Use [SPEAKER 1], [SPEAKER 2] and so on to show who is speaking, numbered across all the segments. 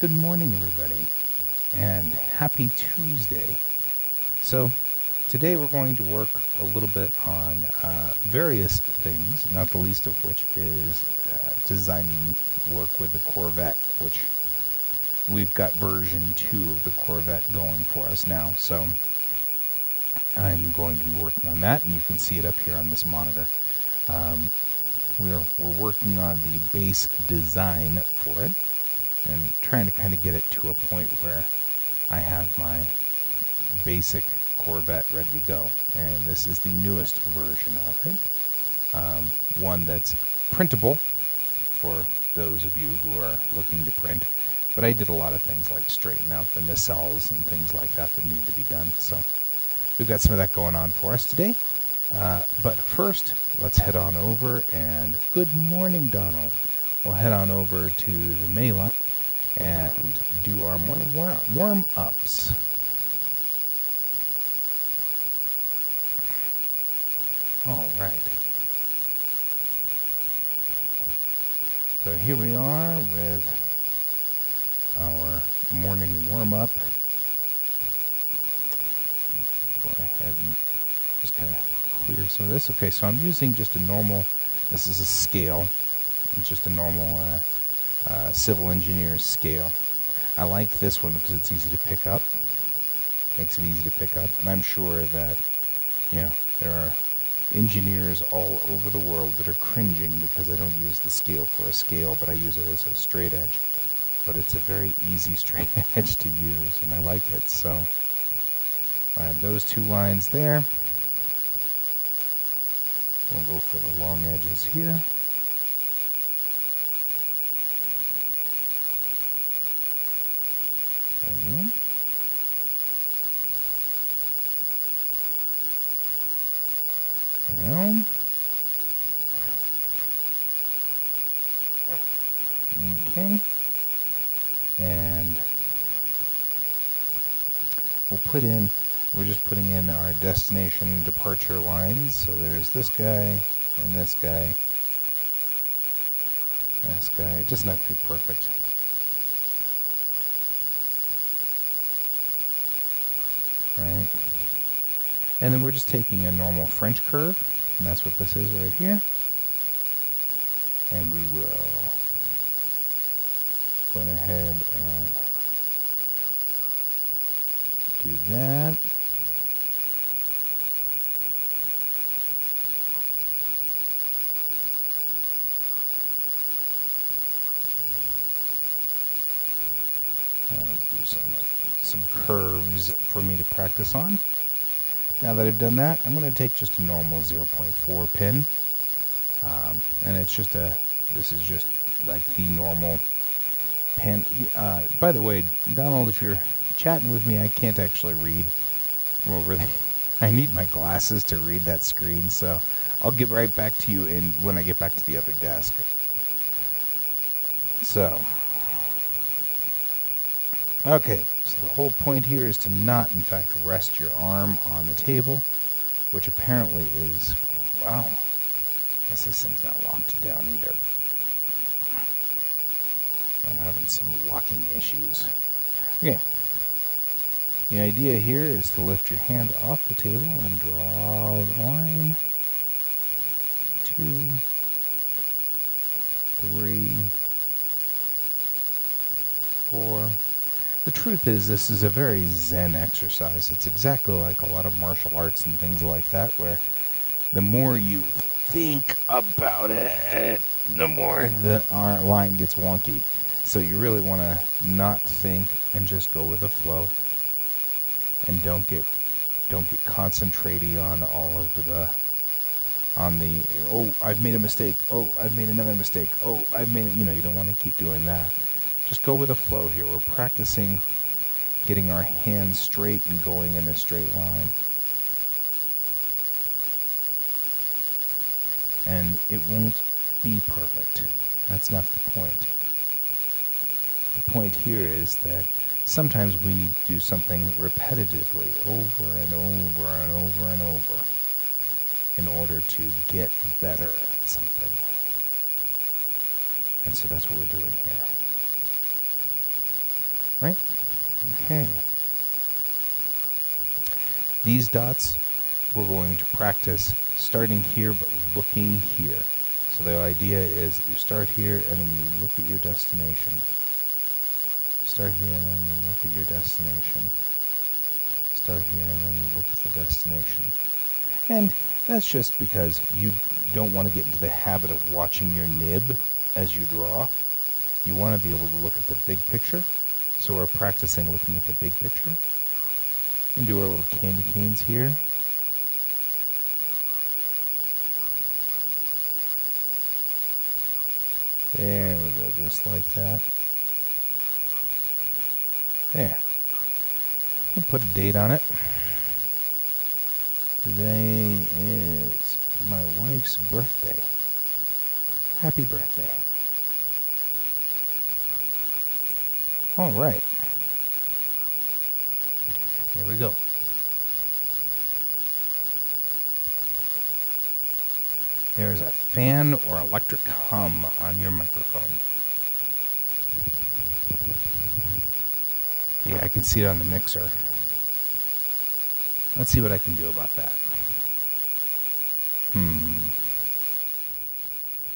[SPEAKER 1] Good morning, everybody, and happy Tuesday. So, today we're going to work a little bit on various things, not the least of which is designing work with the Corvette, which we've got version 2 of the Corvette going for us now. So, I'm going to be working on that, and you can see it up here on this monitor. We're working on the base design for it, and trying to kind of get it to a point where I have my basic Corvette ready to go. And this is the newest version of it. One that's printable for those of you who are looking to print. But I did a lot of things like straighten out the nacelles and things like that that need to be done. So we've got some of that going on for us today. But first, let's head on over and good morning, Donald. We'll head on over to the Mayline and do our morning warm-ups. All right. So here we are with our morning warm-up. Go ahead and just kind of clear some of this. Okay, so I'm using just a normal, this is a scale. It's just a normal civil engineer's scale. I like this one because it's easy to pick up. Makes it easy to pick up. And I'm sure that, there are engineers all over the world that are cringing because I don't use the scale for a scale, but I use it as a straight edge. But it's a very easy straight edge to use, and I like it. So I have those two lines there. We'll go for the long edges here. There we go. There we go. Okay. And we're just putting in our destination departure lines. So there's this guy and this guy. This guy. It doesn't have to be perfect. Right. And then we're just taking a normal French curve, and that's what this is right here. And we will go ahead and do that. Let's do some curves for me to practice on. Now that I've done that, I'm going to take just a normal 0.4 pin. And it's just this is just like the normal pin. By the way, Donald, if you're chatting with me, I can't actually read from over there. I need my glasses to read that screen, so I'll get right back to you when I get back to the other desk. So, okay, so the whole point here is to not, in fact, rest your arm on the table, which apparently is, wow, I guess this thing's not locked down either. I'm having some locking issues. Okay. The idea here is to lift your hand off the table and draw the line. 2, 3, 4. The truth is, this is a very zen exercise. It's exactly like a lot of martial arts and things like that, where the more you think about it, the more the line gets wonky. So you really want to not think and just go with the flow, and don't get concentrating on all of the oh, I've made a mistake. Oh, I've made another mistake. Oh, I've made it. You don't want to keep doing that. Just go with the flow here. We're practicing getting our hands straight and going in a straight line. And it won't be perfect. That's not the point. The point here is that sometimes we need to do something repetitively over and over and over and over in order to get better at something. And so that's what we're doing here. Right? Okay. These dots we're going to practice starting here but looking here. So the idea is you start here and then you look at your destination. Start here and then you look at your destination. Start here and then you look at the destination. And that's just because you don't want to get into the habit of watching your nib as you draw. You want to be able to look at the big picture. So we're practicing looking at the big picture. And do our little candy canes here. There we go, just like that. There. We'll put a date on it. Today is my wife's birthday. Happy birthday. All right. There we go. There is a fan or electric hum on your microphone. Yeah, I can see it on the mixer. Let's see what I can do about that.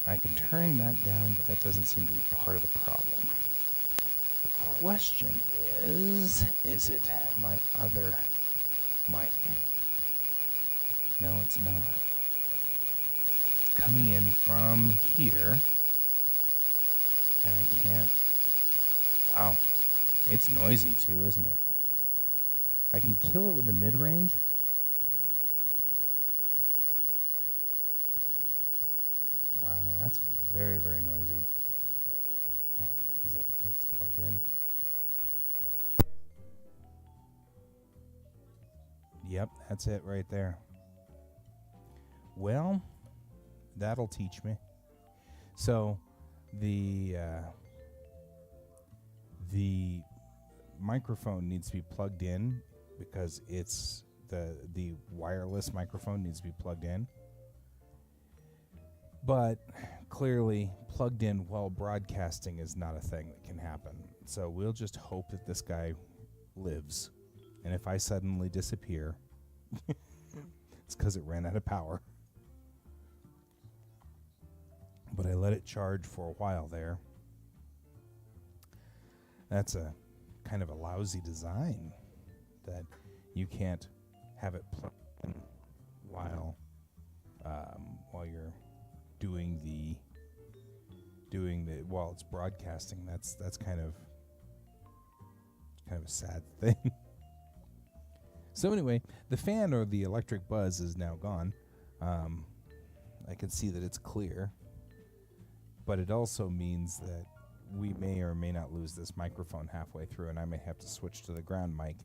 [SPEAKER 1] I can turn that down, but that doesn't seem to be part of the problem. The question is it my other mic? No, it's not. It's coming in from here, and I can't. Wow. It's noisy too, isn't it? I can kill it with the mid-range. Wow, that's very, very noisy. Is that because it's plugged in? Yep, that's it right there. Well, that'll teach me. So, the microphone needs to be plugged in because it's the wireless microphone needs to be plugged in. But clearly, plugged in while broadcasting is not a thing that can happen. So we'll just hope that this guy lives. And if I suddenly disappear, it's because it ran out of power. But I let it charge for a while there. That's a kind of a lousy design that you can't have it plugged in while you're doing the while it's broadcasting. That's kind of a sad thing. So anyway, the fan or the electric buzz is now gone. I can see that it's clear, but it also means that we may or may not lose this microphone halfway through, and I may have to switch to the ground mic.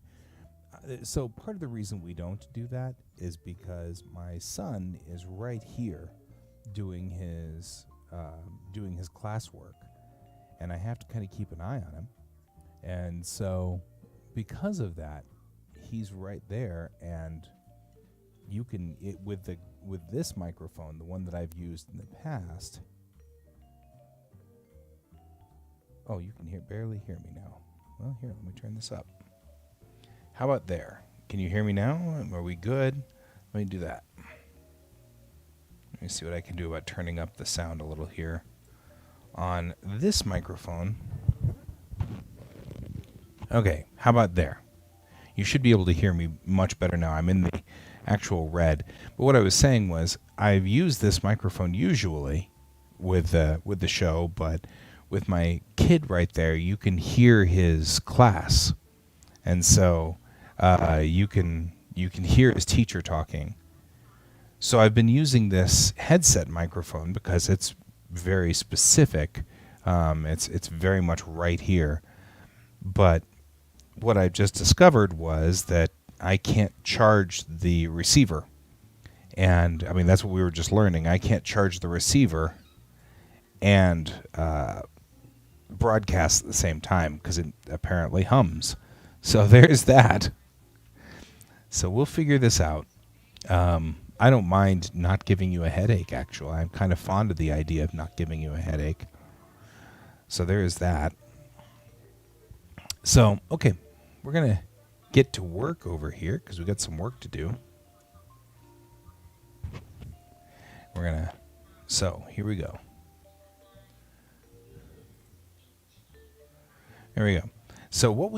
[SPEAKER 1] So part of the reason we don't do that is because my son is right here doing his classwork, and I have to kind of keep an eye on him. And so because of that, he's right there, and you can with this microphone, the one that I've used in the past. Oh, you can barely hear me now. Well, here, let me turn this up. How about there? Can you hear me now? Are we good? Let me do that. Let me see what I can do about turning up the sound a little here on this microphone. Okay, how about there? You should be able to hear me much better now. I'm in the actual red. But what I was saying was I've used this microphone usually with the show, but with my kid right there, you can hear his class, and so you can hear his teacher talking. So I've been using this headset microphone because it's very specific. It's very much right here. But what I just discovered was that I can't charge the receiver, and I mean that's what we were just learning. I can't charge the receiver and broadcast at the same time because it apparently hums. So there's that. So we'll figure this out. I don't mind not giving you a headache, actually. I'm kind of fond of the idea of not giving you a headache. So there is that. So, okay, we're going to get to work over here because we got some work to do. So here we go. There we go. So what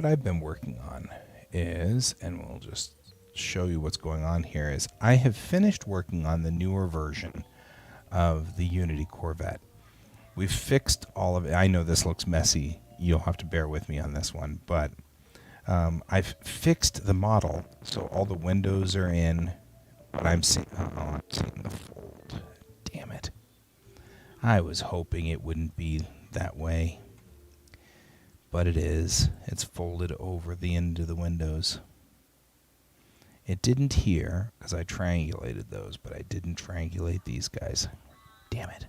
[SPEAKER 1] I've been working on is, and we'll just show you what's going on here, is I have finished working on the newer version of the Unity Corvette. We've fixed all of it. I know this looks messy. You'll have to bear with me on this one, but I've fixed the model so all the windows are in. But I'm seeing the fold. Damn it. I was hoping it wouldn't be that way. But it is. It's folded over the end of the windows. It didn't here, because I triangulated those, but I didn't triangulate these guys. Damn it.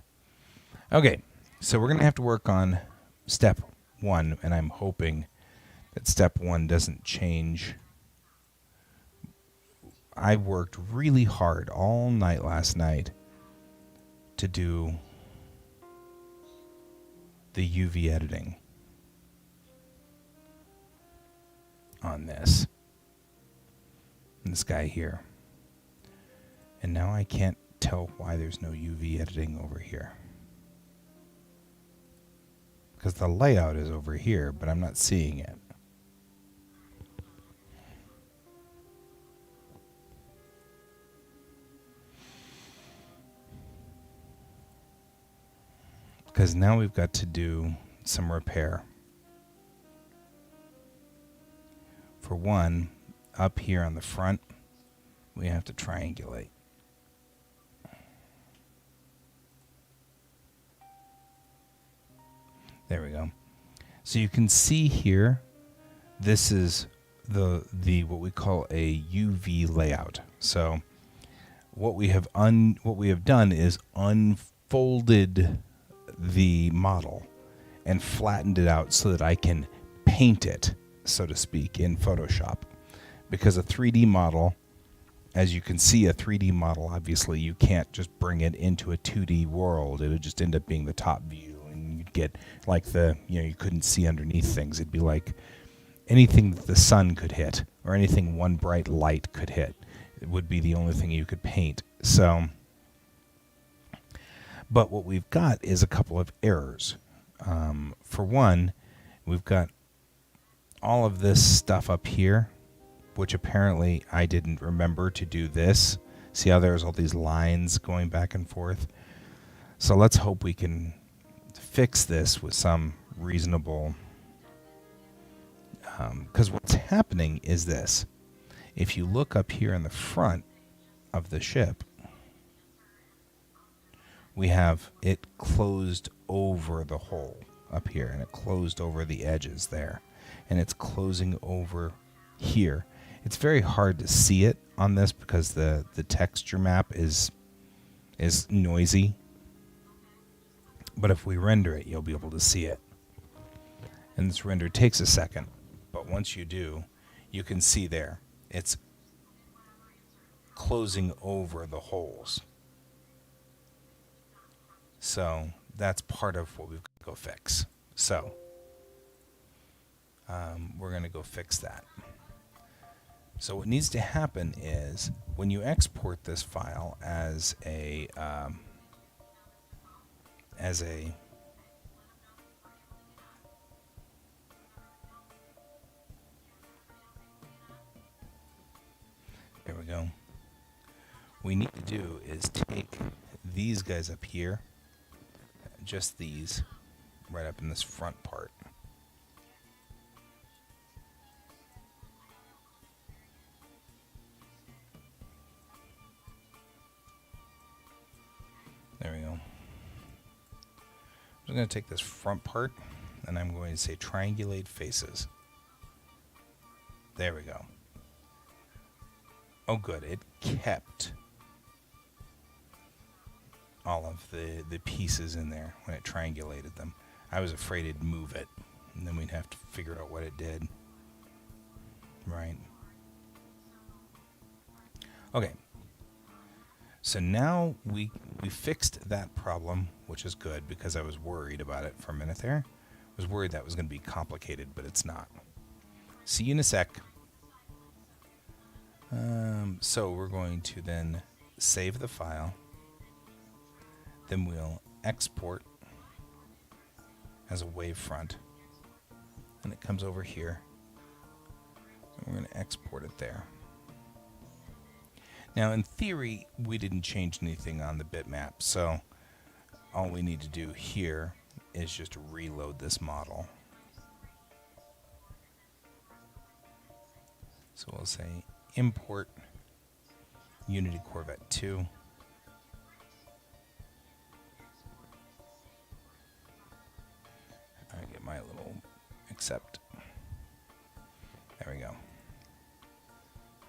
[SPEAKER 1] Okay, so we're going to have to work on step 1, and I'm hoping that step 1 doesn't change. I worked really hard all night last night to do the UV editing on this guy here. And now I can't tell why there's no UV editing over here. Because the layout is over here, but I'm not seeing it. Because now we've got to do some repair. For one, up here on the front, we have to triangulate. There we go. So you can see here, this is the what we call a UV layout. So what we have done is unfolded the model and flattened it out so that I can paint it, so to speak, in Photoshop. Because a 3D model, as you can see, a 3D model, obviously you can't just bring it into a 2D world. It would just end up being the top view, and you'd get like you couldn't see underneath things. It'd be like anything that the sun could hit or anything one bright light could hit. It would be the only thing you could paint. So, but what we've got is a couple of errors. For one, we've got all of this stuff up here, which apparently I didn't remember to do this. See how there's all these lines going back and forth? So let's hope we can fix this with some reasonable... because what's happening is this. If you look up here in the front of the ship, we have it closed over the hole up here, and it closed over the edges there, and it's closing over here. It's very hard to see it on this because the texture map is noisy, but if we render it, you'll be able to see it. And this render takes a second, but once you do, you can see there it's closing over the holes. So that's part of what we've got to go fix. So we're going to go fix that. So what needs to happen is when you export this file as a there we go. What we need to do is take these guys up here, just these, right up in this front part. There we go. I'm just going to take this front part, and I'm going to say triangulate faces. There we go. Oh good, it kept all of the pieces in there when it triangulated them. I was afraid it'd move it, and then we'd have to figure out what it did. Right. Okay. So now we fixed that problem, which is good because I was worried about it for a minute there. was worried that was going to be complicated, but it's not. See you in a sec. So we're going to then save the file. Then we'll export as a wavefront. And it comes over here. And we're going to export it there. Now, in theory, we didn't change anything on the bitmap, so all we need to do here is just reload this model. So we'll say import Unity Corvette 2. I get my little accept. There we go.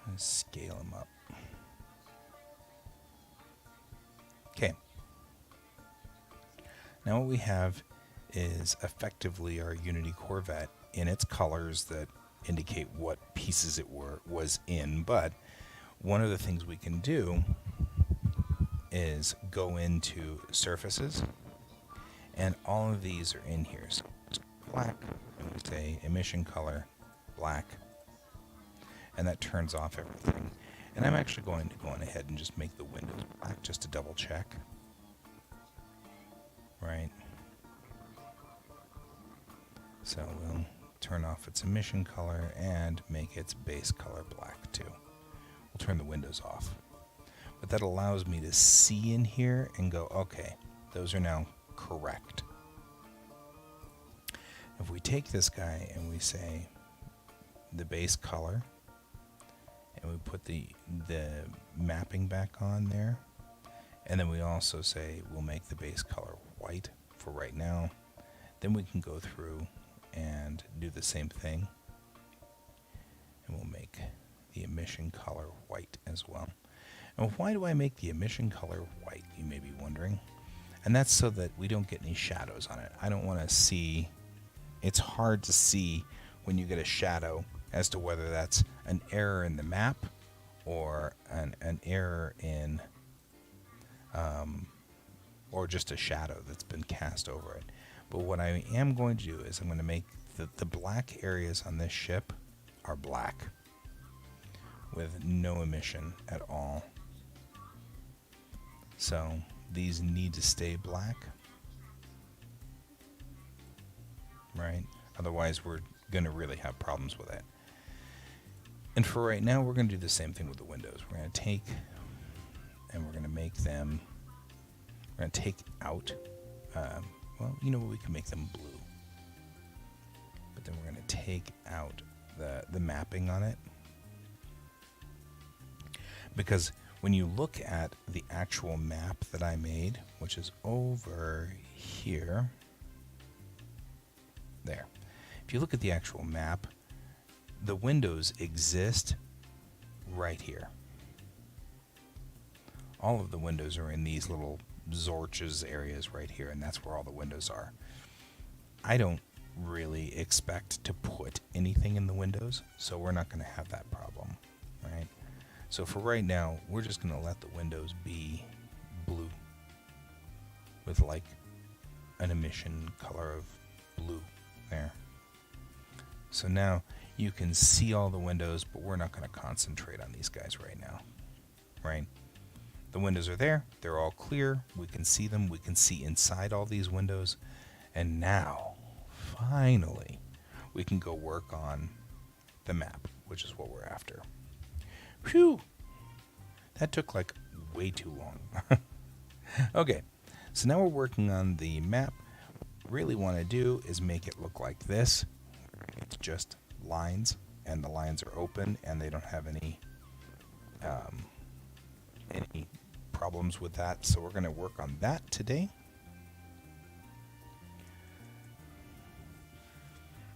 [SPEAKER 1] Let's scale them up. Okay. Now what we have is effectively our Unity Corvette in its colors that indicate what pieces it was in, but one of the things we can do is go into surfaces, and all of these are in here. So it's black, and we say emission color, black, and that turns off everything. And I'm actually going to go on ahead and just make the windows black just to double check. Right. So we'll turn off its emission color and make its base color black too. We'll turn the windows off. But that allows me to see in here and go, okay, those are now correct. If we take this guy and we say the base color, and we put the mapping back on there, and then we also say we'll make the base color white for right now, then we can go through and do the same thing, and we'll make the emission color white as well. And why do I make the emission color white, you may be wondering? And that's so that we don't get any shadows on it. I don't want to see, it's hard to see when you get a shadow as to whether that's an error in the map or an error in, or just a shadow that's been cast over it. But what I am going to do is I'm going to make the black areas on this ship are black with no emission at all. So these need to stay black, right? Otherwise we're going to really have problems with it. And for right now, we're going to do the same thing with the windows. We're going to take, and we're going to make them, we're going to take out, well, you know what, we can make them blue. But then we're going to take out the mapping on it. Because when you look at the actual map that I made, which is over here, there. If you look at the actual map, the windows exist right here. All of the windows are in these little Zorches areas right here, and that's where all the windows are. I don't really expect to put anything in the windows, so we're not going to have that problem, right? So for right now, we're just going to let the windows be blue with like an emission color of blue there. So now you can see all the windows, but we're not going to concentrate on these guys right now, right? The windows are there. They're all clear. We can see them. We can see inside all these windows. And now, finally, we can go work on the map, which is what we're after. Phew! That took like way too long. Okay, so now we're working on the map. What we really want to do is make it look like this. It's just lines, and the lines are open, and they don't have any problems with that. So we're going to work on that today.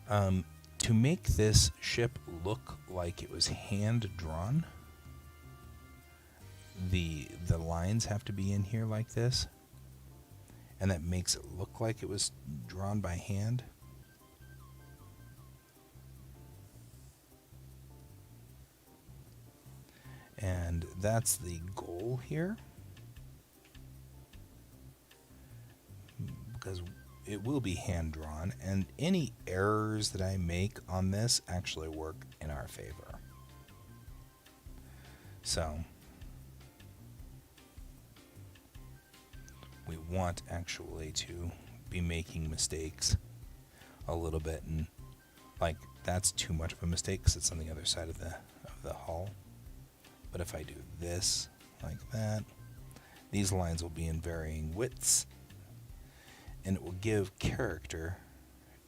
[SPEAKER 1] To make this ship look like it was hand drawn, the lines have to be in here like this, and that makes it look like it was drawn by hand. And that's the goal here, because it will be hand drawn, and any errors that I make on this actually work in our favor. So we want actually to be making mistakes a little bit, and like that's too much of a mistake because it's on the other side of the hull. But if I do this like that, these lines will be in varying widths, and it will give character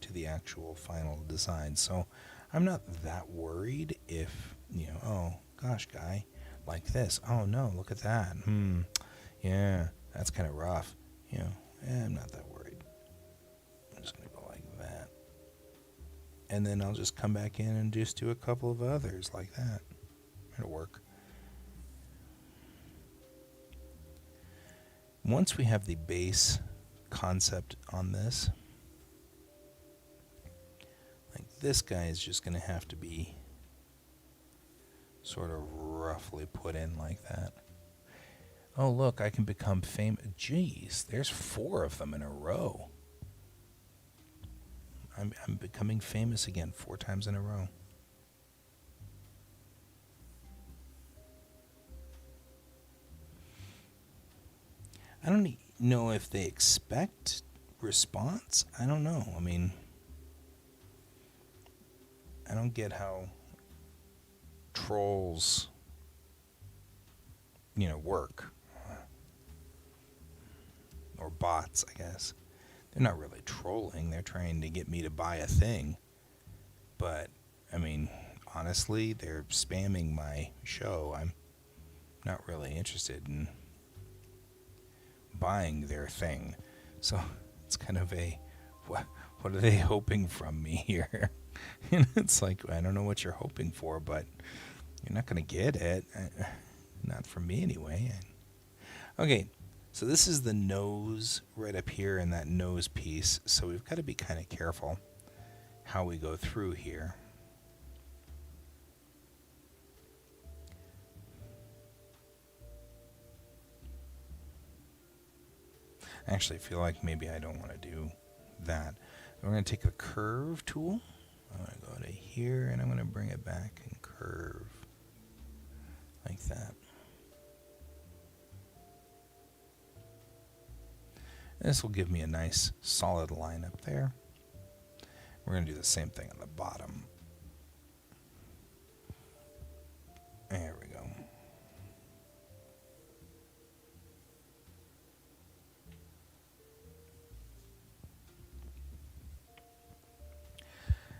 [SPEAKER 1] to the actual final design. So I'm not that worried if, oh gosh, guy, like this. Oh no, look at that. Yeah, that's kind of rough. I'm not that worried. I'm just going to go like that. And then I'll just come back in and just do a couple of others like that. It'll work. Once we have the base concept on this, like this guy is just going to have to be sort of roughly put in like that. Oh, look, I can become famous. Jeez, there's 4 of them in a row. I'm becoming famous again 4 times in a row. I don't know if they expect response. I don't know. I mean, I don't get how trolls, work. Or bots, I guess. They're not really trolling. They're trying to get me to buy a thing. But, I mean, honestly, they're spamming my show. I'm not really interested in buying their thing. So it's kind of a, what are they hoping from me here? It's like, I don't know what you're hoping for, but you're not going to get it. Not from me anyway. Okay, so this is the nose right up here in that nose piece. So we've got to be kind of careful how we go through here. Actually, I feel like maybe I don't want to do that. We're going to take the curve tool. I'm going to go to here, and I'm going to bring it back and curve like that. This will give me a nice solid line up there. We're going to do the same thing on the bottom. There we go.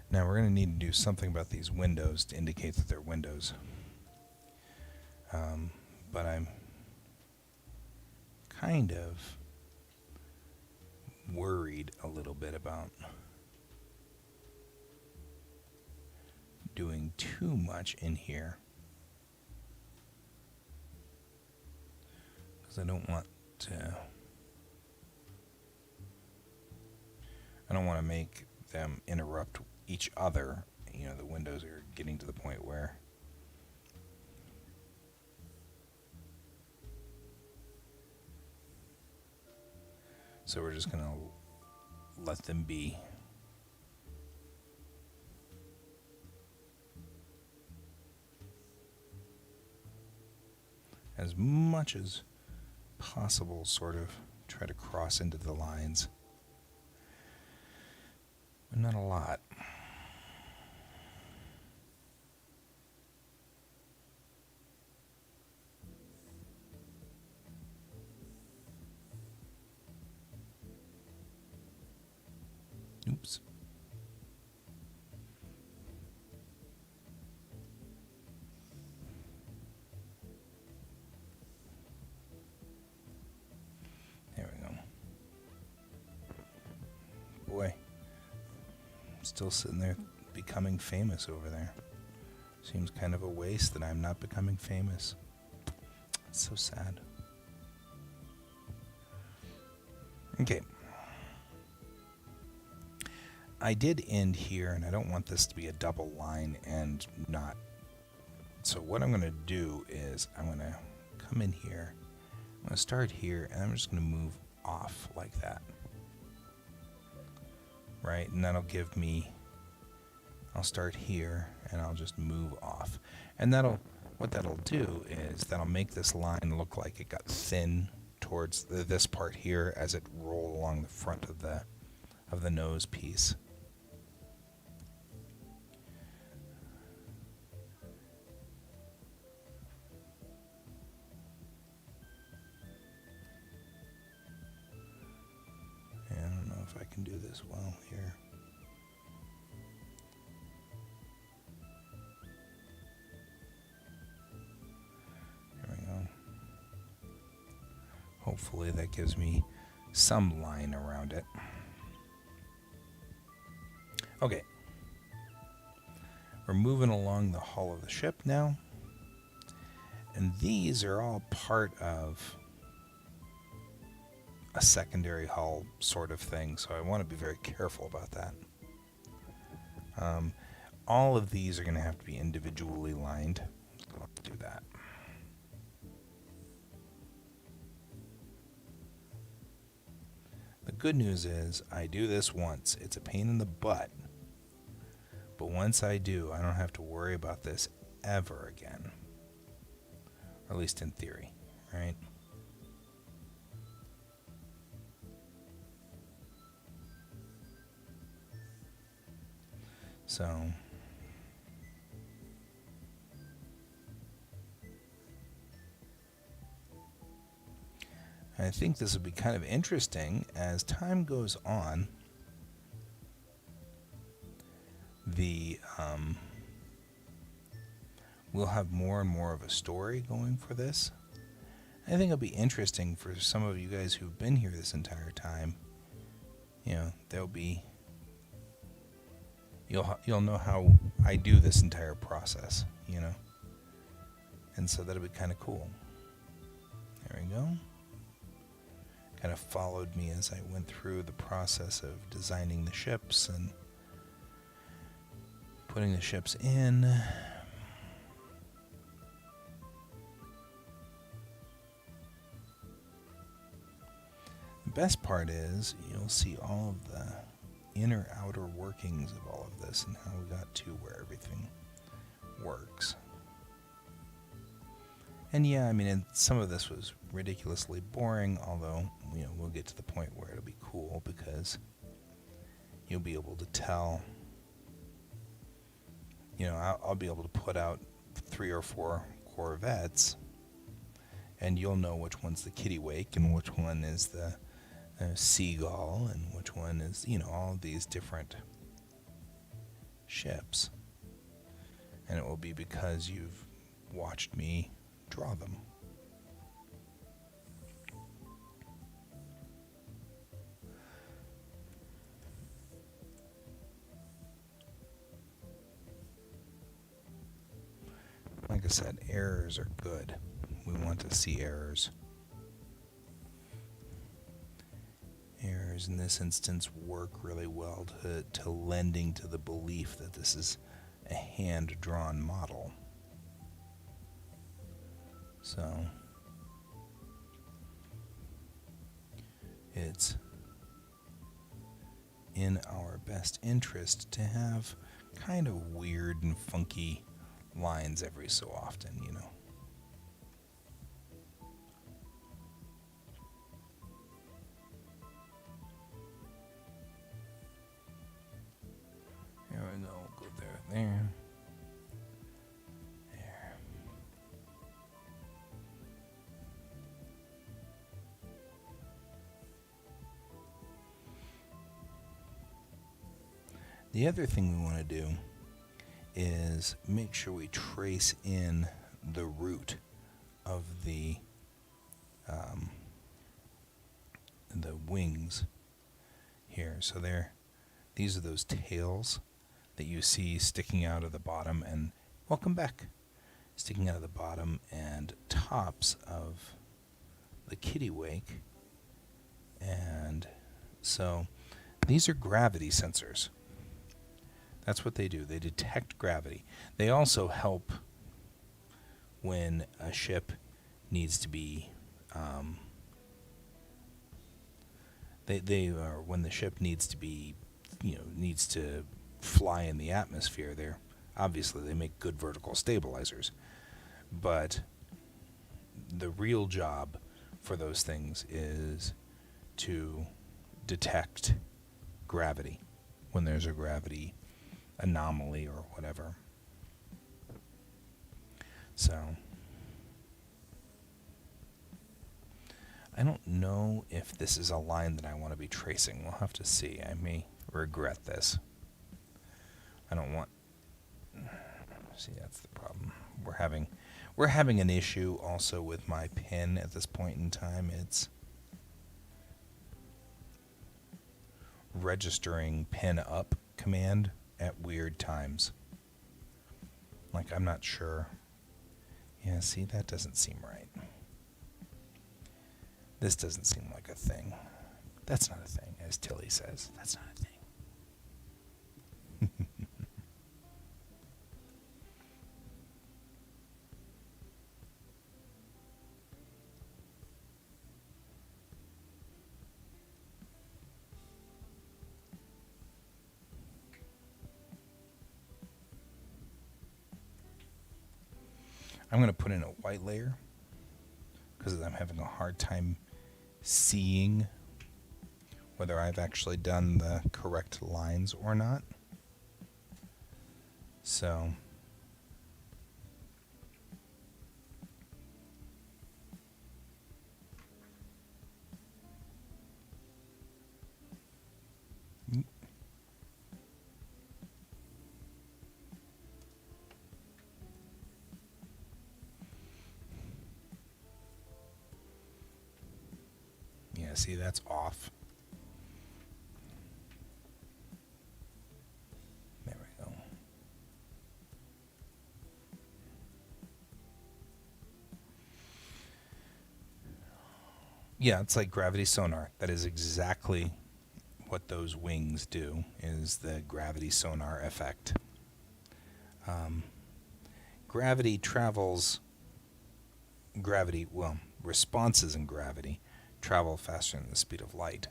[SPEAKER 1] Now we're going to need to do something about these windows to indicate that they're windows. But I'm kind of worried a little bit about doing too much in here. Because I don't want to make them interrupt each other. The windows are getting to the point where so we're just going to let them be. As much as possible, sort of try to cross into the lines. But not a lot. Oops. There we go. Boy, I'm still sitting there becoming famous over there. Seems kind of a waste that I'm not becoming famous. It's so sad. Okay. I did end here, and I don't want this to be a double line and not. So what I'm going to do is I'm going to come in here. I'm going to start here, and I'm just going to move off like that. right? And that'll give me, I'll start here and I'll just move off. And what that'll do is that'll make this line look like it got thin towards this part here as it rolled along the front of the nose piece. And I don't know if I can do this well here. There we go. Hopefully that gives me some line around it. Okay. We're moving along the hull of the ship now. And these are all part of a secondary hull sort of thing, so I want to be very careful about that. All of these are going to have to be individually lined. So let's do that. The good news is I do this once. It's a pain in the butt. But once I do, I don't have to worry about this ever again. Or at least in theory, right? So I think this will be kind of interesting as time goes on. We'll have more and more of a story going for this. I think it'll be interesting for some of you guys who've been here this entire time. You know, there'll be you'll know how I do this entire process, you know. And so that'll be kind of cool. There we go. Kind of followed me as I went through the process of designing the ships and putting the ships in. The best part is you'll see all of the inner outer workings of all of this and how we got to where everything works. And yeah, I mean, some of this was ridiculously boring, although, you know, we'll get to the point where it'll be cool because you'll be able to tell, you know, I'll be able to put out 3 or 4 Corvettes and you'll know which one's the Kittiwake and which one is the Seagull and which one is, you know, all of these different ships. And it will be because you've watched me draw them. Like I said, errors are good. We want to see errors. Errors in this instance work really well to lending to the belief that this is a hand-drawn model. So it's in our best interest to have kind of weird and funky lines every so often, you know. There we go, go there. There. The other thing we want to do is make sure we trace in the root of the wings here. So these are those tails that you see sticking out of the bottom, and welcome back, sticking out of the bottom and tops of the Kittiwake. And so these are gravity sensors. That's what they do. They detect gravity. They also help when a ship needs to be when the ship needs to be needs to fly in the atmosphere. Obviously they make good vertical stabilizers, but the real job for those things is to detect gravity when there's a gravity anomaly or whatever. So I don't know if this is a line that I want to be tracing. We'll have to see. I may regret this. I don't want... See, that's the problem. We're having an issue also with my pen at this point in time. It's registering pen up command at weird times. Like, I'm not sure. Yeah, see, that doesn't seem right. This doesn't seem like a thing. That's not a thing, as Tilly says. That's not a thing. I'm going to put in a white layer because I'm having a hard time seeing whether I've actually done the correct lines or not. So yeah, see, that's off. There we go. Yeah, it's like gravity sonar. That is exactly what those wings do, is the gravity sonar effect. Responses in gravity travel faster than the speed of light.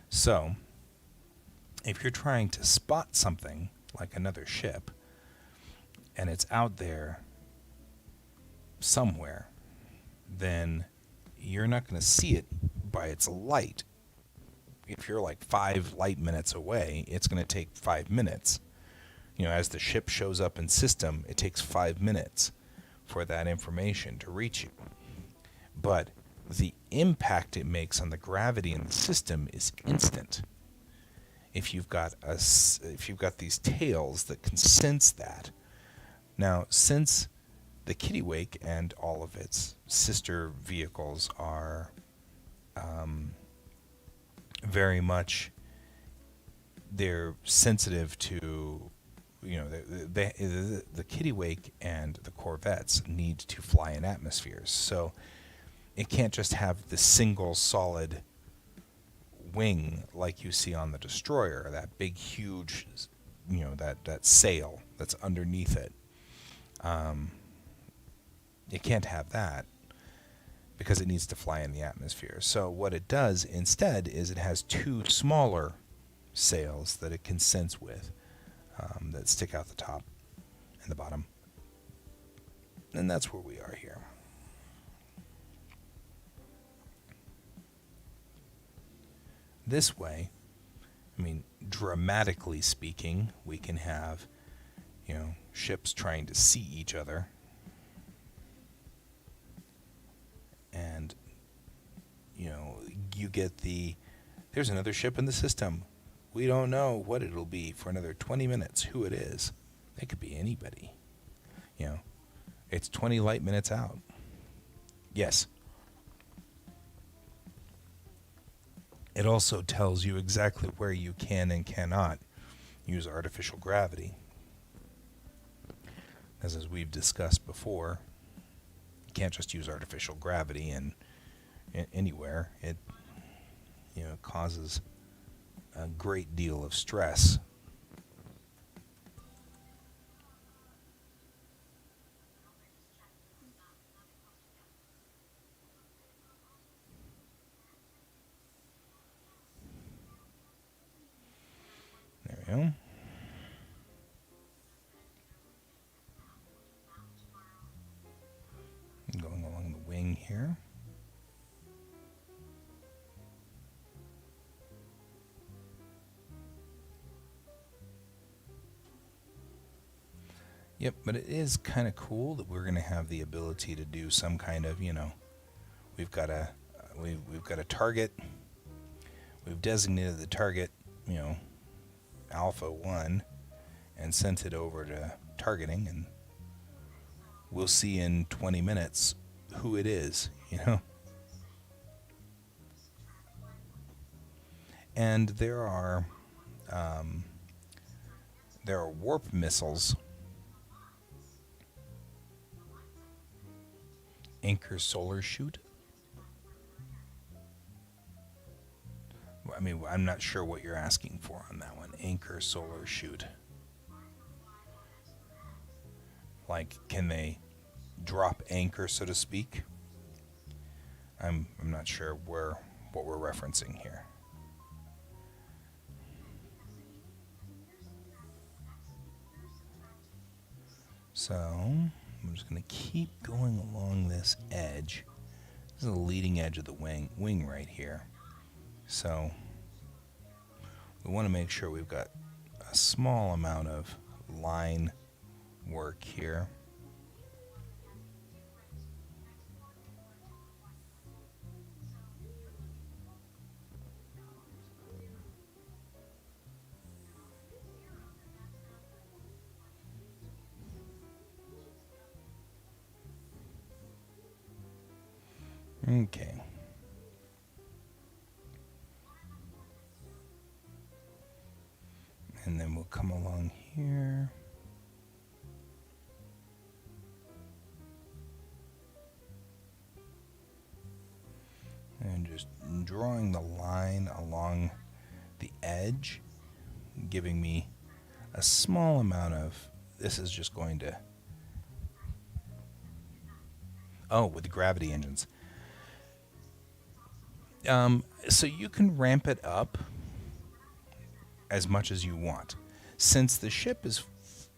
[SPEAKER 1] So, if you're trying to spot something, like another ship, and it's out there somewhere, then you're not going to see it by its light. If you're like 5 light minutes away, it's going to take 5 minutes. As the ship shows up in system, it takes 5 minutes for that information to reach you. But the impact it makes on the gravity in the system is instant. If you've got these tails that can sense that. Now, since the Kittiwake and all of its sister vehicles are very much, they're sensitive to, the Kittiwake and the Corvettes need to fly in atmospheres. So it can't just have the single solid wing like you see on the destroyer, that big, huge, that sail that's underneath it. It can't have that because it needs to fly in the atmosphere. So what it does instead is it has 2 smaller sails that it can sense with, that stick out the top and the bottom. And that's where we are here. This way, dramatically speaking, we can have, ships trying to see each other. And, you get there's another ship in the system. We don't know what it'll be for another 20 minutes, who it is. It could be anybody. It's 20 light minutes out. Yes. It also tells you exactly where you can and cannot use artificial gravity. As we've discussed before, you can't just use artificial gravity anywhere. It causes a great deal of stress. There we go. Going along the wing here. Yep, but it is kind of cool that we're going to have the ability to do some kind of, we've got a target. We've designated the target, Alpha 1, and sent it over to targeting, and we'll see in 20 minutes who it is, And there are warp missiles. Anchor solar chute. I mean, I'm not sure what you're asking for on that one. Anchor solar chute. Like, can they drop anchor, so to speak? I'm not sure what we're referencing here. So I'm just going to keep going along this edge. This is the leading edge of the wing right here. So we want to make sure we've got a small amount of line work here. Okay. And then we'll come along here. And just drawing the line along the edge, giving me a small amount of, this is just going to, with the gravity engines. So you can ramp it up as much as you want. Since the ship is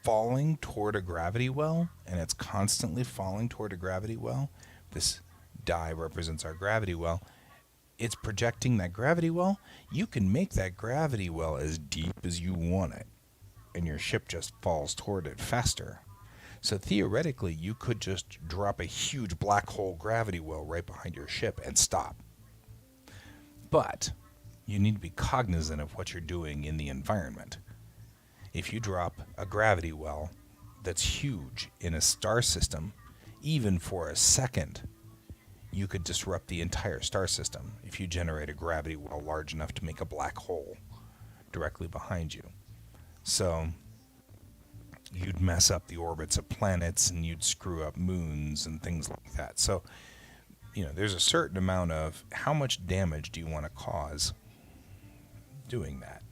[SPEAKER 1] falling toward a gravity well, and it's constantly falling toward a gravity well, this die represents our gravity well, it's projecting that gravity well. You can make that gravity well as deep as you want it, and your ship just falls toward it faster. So theoretically, you could just drop a huge black hole gravity well right behind your ship and stop. But you need to be cognizant of what you're doing in the environment. If you drop a gravity well that's huge in a star system, even for a second, you could disrupt the entire star system if you generate a gravity well large enough to make a black hole directly behind you. So you'd mess up the orbits of planets, and you'd screw up moons and things like that. So there's a certain amount of how much damage do you want to cause doing that,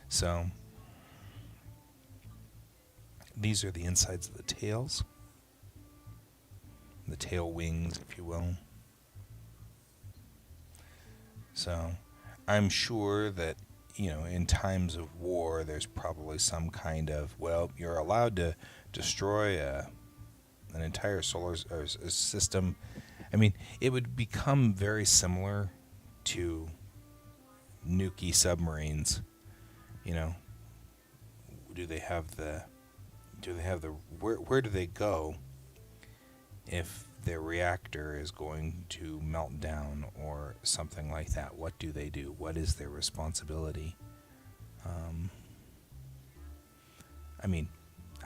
[SPEAKER 1] So these are the insides of the tails, the tail wings, if you will. So I'm sure that, in times of war, there's probably some kind of, you're allowed to destroy an entire solar system. I mean, it would become very similar to nuke submarines. Where do they go if their reactor is going to melt down or something like that? What do they do? What is their responsibility?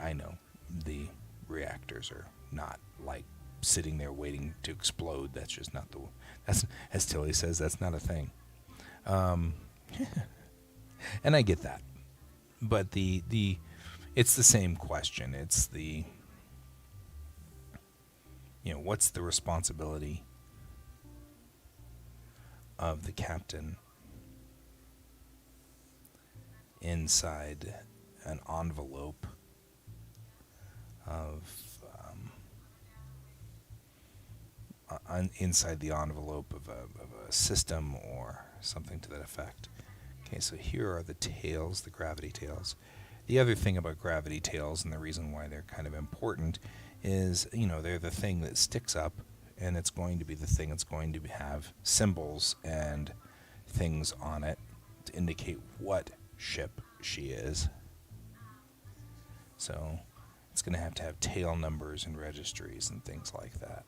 [SPEAKER 1] I know the reactors are not like sitting there waiting to explode. That's just not that's, as Tilly says, that's not a thing. And I get that. But it's the same question. It's the, what's the responsibility of the captain inside an envelope of inside the envelope of a system or something to that effect. Okay, so here are the tails, the gravity tails. The other thing about gravity tails, and the reason why they're kind of important, is, they're the thing that sticks up, and it's going to be the thing that's going to have symbols and things on it to indicate what ship she is. So it's going to have tail numbers and registries and things like that.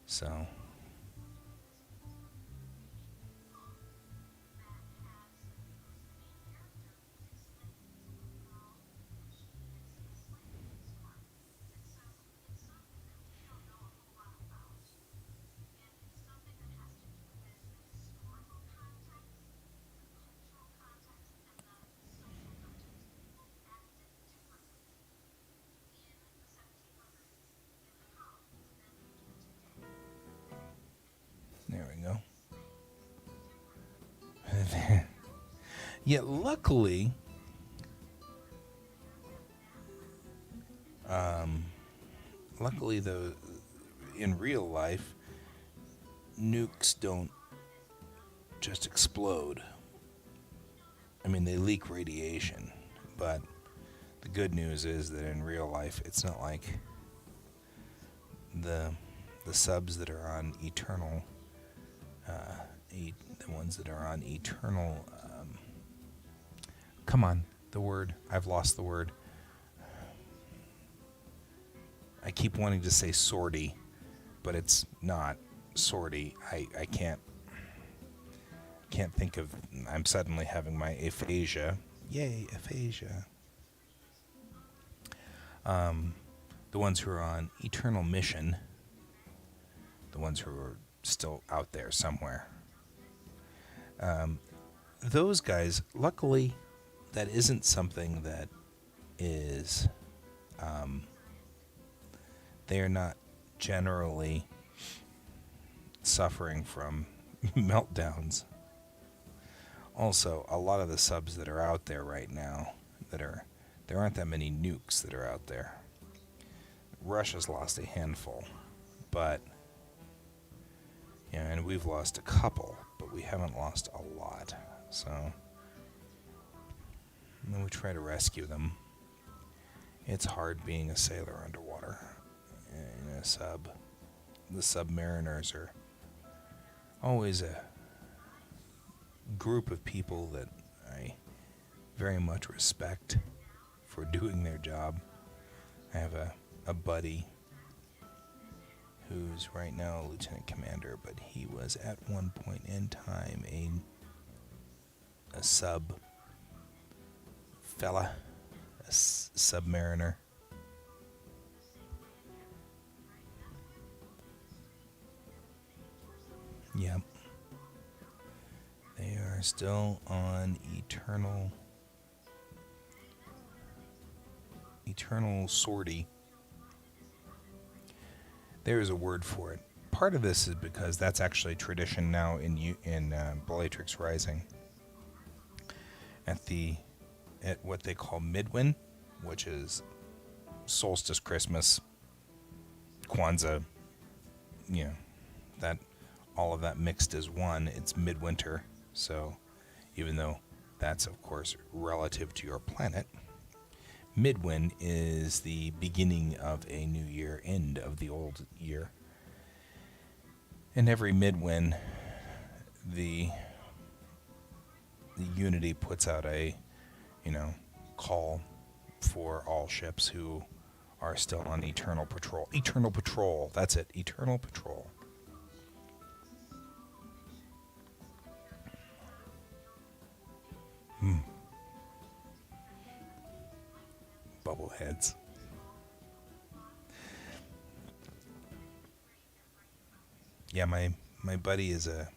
[SPEAKER 1] So there we go. Yet luckily, though, in real life, nukes don't just explode. I mean, they leak radiation, but the good news is that in real life, it's not like the subs that are on eternal, the ones that are on eternal. Come on, the word. I've lost the word. I keep wanting to say sortie, but it's not sortie. I can't think of. I'm suddenly having my aphasia. Yay, aphasia. The ones who are on eternal mission, the ones who are still out there somewhere. Those guys, luckily, that isn't something that is. They are not generally suffering from meltdowns. Also, a lot of the subs that are out there right now, there aren't that many nukes that are out there. Russia's lost a handful, but and we've lost a couple, but we haven't lost a lot. So, and then we try to rescue them. It's hard being a sailor underwater in a sub. The Submariners are always a group of people that I very much respect for doing their job. I have a buddy who's right now a lieutenant commander, but he was at one point in time a sub fella, a submariner. Yep. They are still on eternal sortie. There is a word for it. Part of this is because that's actually tradition now in Bellatrix Rising. At what they call Midwin, which is solstice, Christmas, Kwanzaa, that all of that mixed as one. It's midwinter. So even though that's, of course, relative to your planet, Midwin is the beginning of a new year, end of the old year. And every Midwin, the Unity puts out a, call for all ships who are still on Eternal Patrol. Eternal Patrol, that's it, Eternal Patrol. Bubbleheads. Yeah, my buddy is a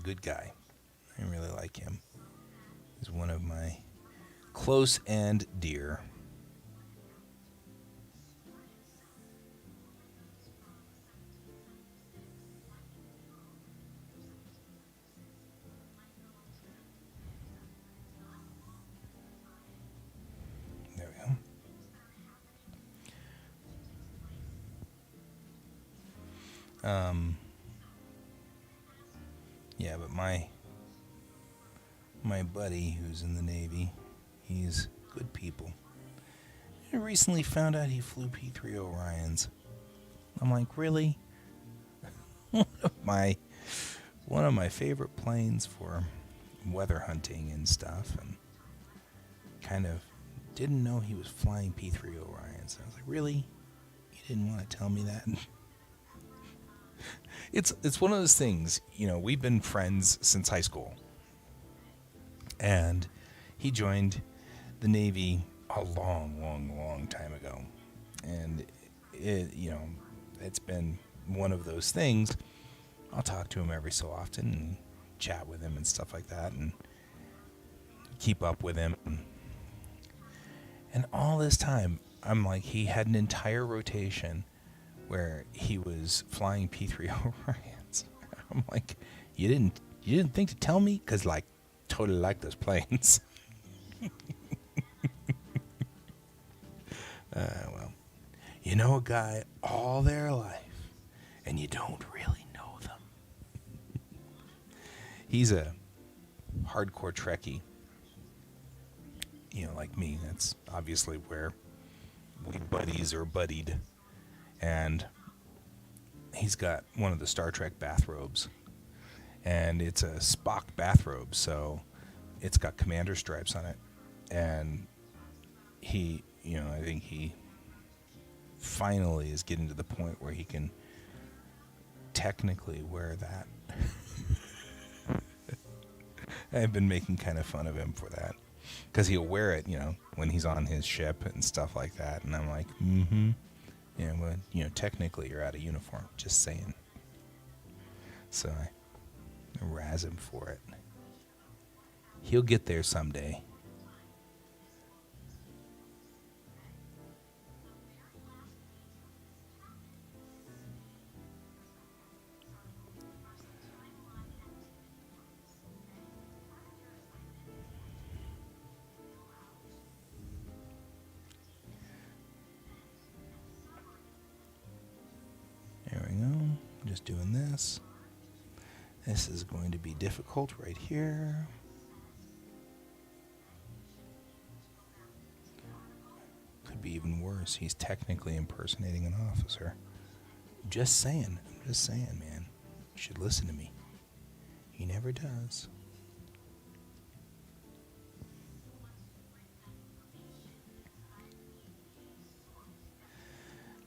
[SPEAKER 1] good guy. I really like him. He's one of my close and dear. There we go. Yeah, but my buddy who's in the Navy, he's good people. I recently found out he flew P-3 Orions. I'm like, really? my one of my favorite planes for weather hunting and stuff, and kind of didn't know he was flying P-3 Orions. I was like, really? You didn't want to tell me that? It's one of those things, we've been friends since high school. And he joined the Navy a long time ago. And it's been one of those things. I'll talk to him every so often and chat with him and stuff like that and keep up with him. And all this time, I'm like, he had an entire rotation where he was flying P-3 Orions. I'm like, you didn't think to tell me? Because, totally like those planes. Well, you know a guy all their life, and you don't really know them. He's a hardcore Trekkie. Like me. That's obviously where we buddies are buddied. And he's got one of the Star Trek bathrobes. And it's a Spock bathrobe, so it's got commander stripes on it. And he, I think he finally is getting to the point where he can technically wear that. I've been making kind of fun of him for that. Because he'll wear it, when he's on his ship and stuff like that. And I'm like, yeah, well, technically you're out of uniform. Just saying. So I razz him for it. He'll get there someday. There we go. Just doing this. This is going to be difficult right here. Could be even worse. He's technically impersonating an officer. Just saying. I'm just saying, man. You should listen to me. He never does.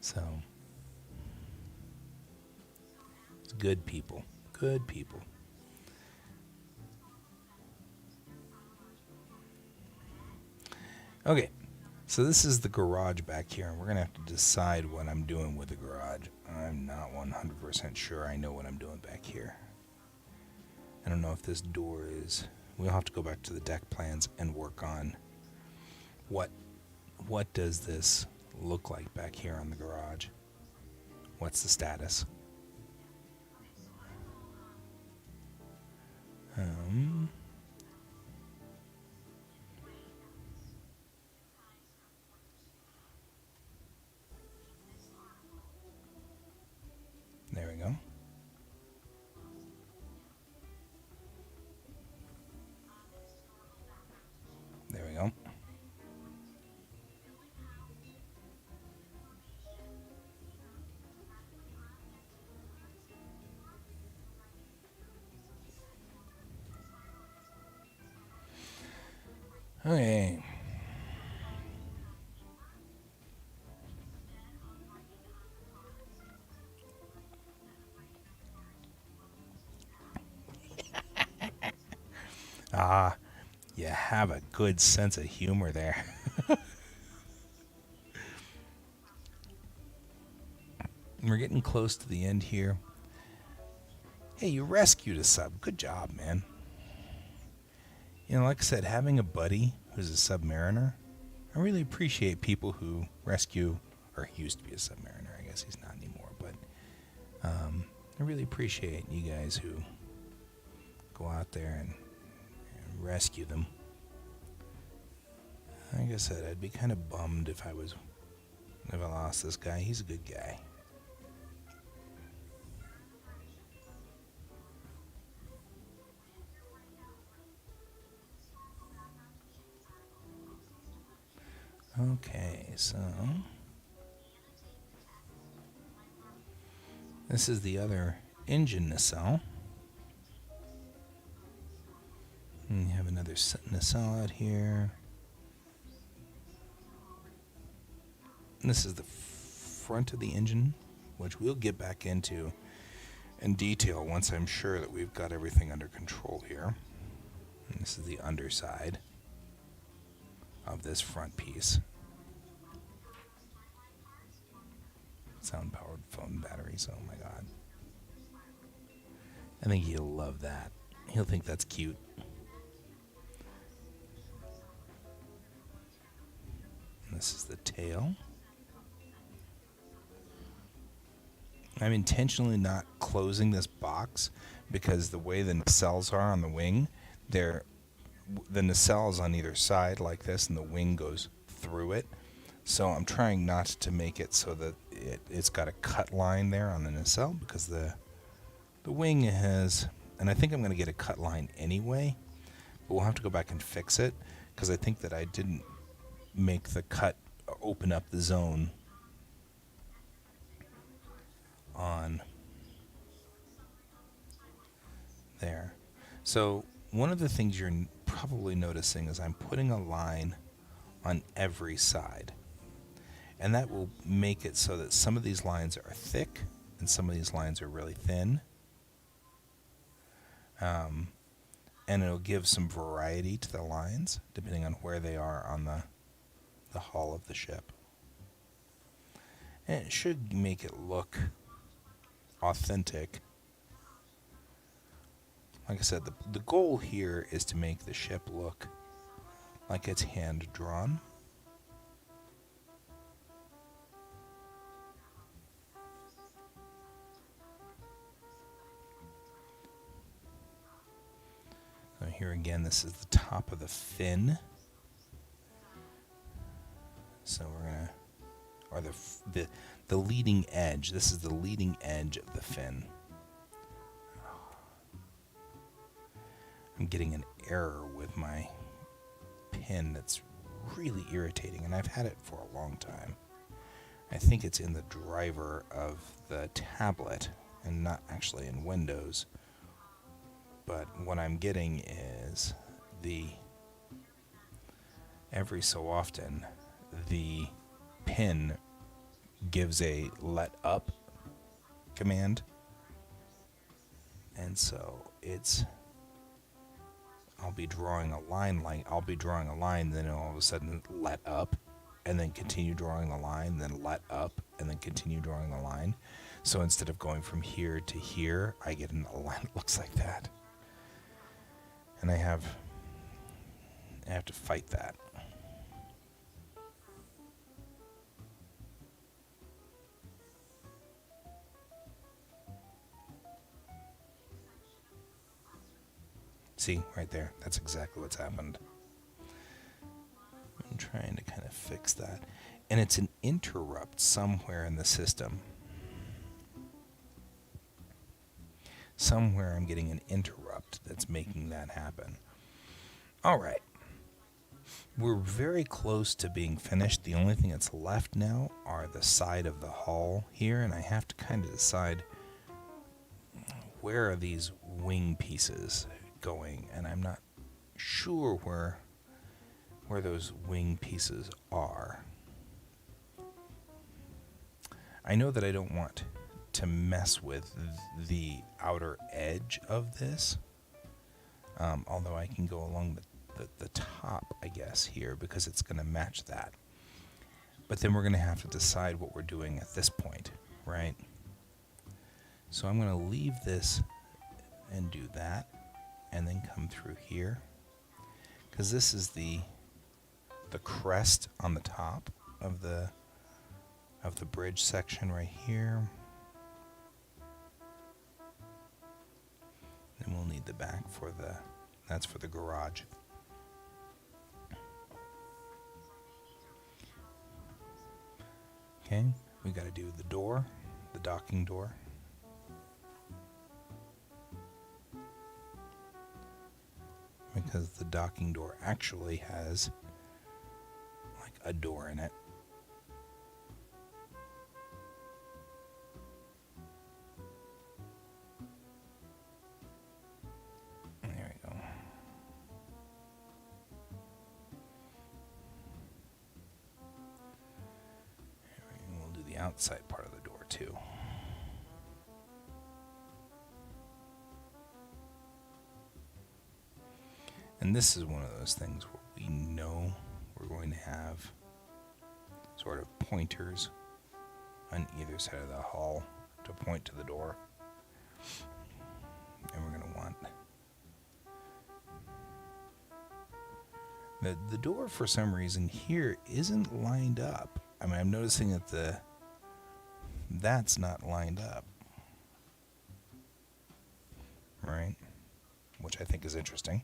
[SPEAKER 1] So, it's good people. Good people. Okay, so this is the garage back here, and we're going to have to decide what I'm doing with the garage. I'm not 100% sure I know what I'm doing back here. I don't know if this door is... We'll have to go back to the deck plans and work on what does this look like back here on the garage. What's the status? There we go. There we go. Okay. You have a good sense of humor there. We're getting close to the end here. Hey, you rescued a sub. Good job, man. Like I said, having a buddy who's a submariner, I really appreciate people who rescue, or used to be a submariner. I guess he's not anymore, but I really appreciate you guys who go out there and rescue them. Like I said, I'd be kind of bummed if I lost this guy. He's a good guy. Okay, so this is the other engine nacelle. And you have another nacelle out here. And this is the front of the engine, which we'll get back into in detail once I'm sure that we've got everything under control here. And this is the underside of this front piece. Sound-powered phone batteries, oh my god. I think he'll love that. He'll think that's cute. And this is the tail. I'm intentionally not closing this box because the way the nacelles are on the wing, the nacelles on either side like this and the wing goes through it. So I'm trying not to make it so that it's got a cut line there on the nacelle because the wing has, and I think I'm going to get a cut line anyway, but we'll have to go back and fix it because I think that I didn't make the cut open up the zone on there. So one of the things you're probably noticing is I'm putting a line on every side. And that will make it so that some of these lines are thick and some of these lines are really thin. And it'll give some variety to the lines depending on where they are on the hull of the ship. And it should make it look authentic. Like I said, the goal here is to make the ship look like it's hand drawn. So here again, this is the top of the fin. So we're gonna, or the leading edge. This is the leading edge of the fin. I'm getting an error with my pin that's really irritating, and I've had it for a long time. I think it's in the driver of the tablet and not actually in Windows. But what I'm getting is every so often the pin gives a let up command, and so I'll be drawing a line, then all of a sudden let up, and then continue drawing a line, then let up, and then continue drawing a line. So instead of going from here to here, I get a line that looks like that. And I have to fight that. See, right there. That's exactly what's happened. I'm trying to kind of fix that. And it's an interrupt somewhere in the system. Somewhere I'm getting an interrupt that's making that happen. All right. We're very close to being finished. The only thing that's left now are the side of the hull here, and I have to kind of decide where are these wing pieces going, and I'm not sure where those wing pieces are. I know that I don't want to mess with the outer edge of this, although I can go along the top, I guess, here, because it's going to match that. But then we're going to have to decide what we're doing at this point, right? So I'm going to leave this and do that, and then come through here, because this is the crest on the top of the bridge section right here. Then we'll need the back that's for the garage. Okay, we got to do the door, the docking door. Because the docking door actually has like a door in it. There we go. And we'll do the outside part of the door too. And this is one of those things where we know we're going to have sort of pointers on either side of the hall to point to the door. And we're going to want the door, for some reason here, isn't lined up. I mean, I'm noticing that that's not lined up, right? Which I think is interesting.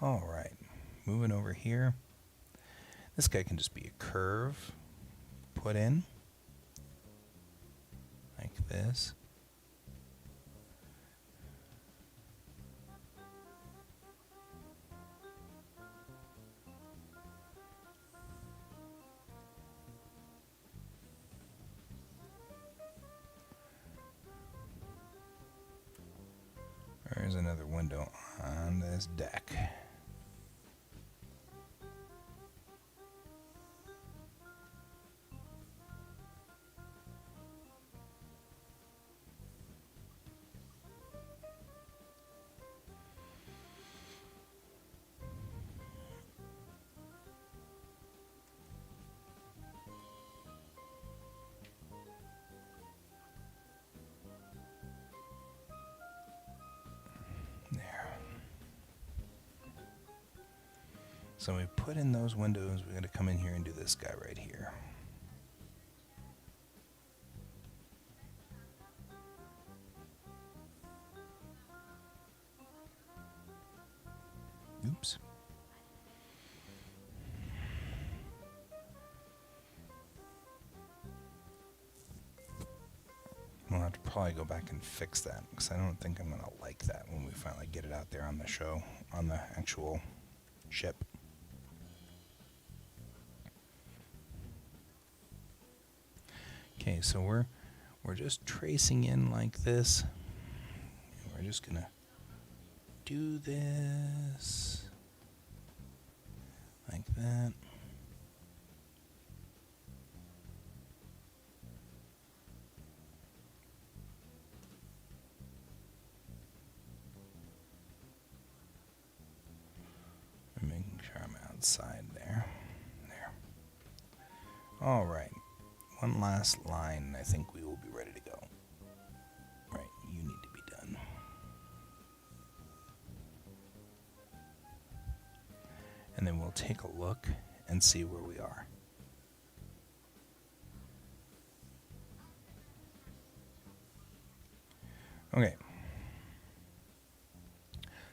[SPEAKER 1] All right, moving over here. This guy can just be a curve put in like this. There's another window on this deck. So we put in those windows, we're going to come in here and do this guy right here. Oops. We'll have to probably go back and fix that, because I don't think I'm going to like that when we finally get it out there on the show, on the actual ship. Okay, so we're just tracing in like this. And we're just gonna do this like that. And making sure I'm outside there. There. All right. One last line, and I think we will be ready to go. Right, you need to be done. And then we'll take a look and see where we are. Okay.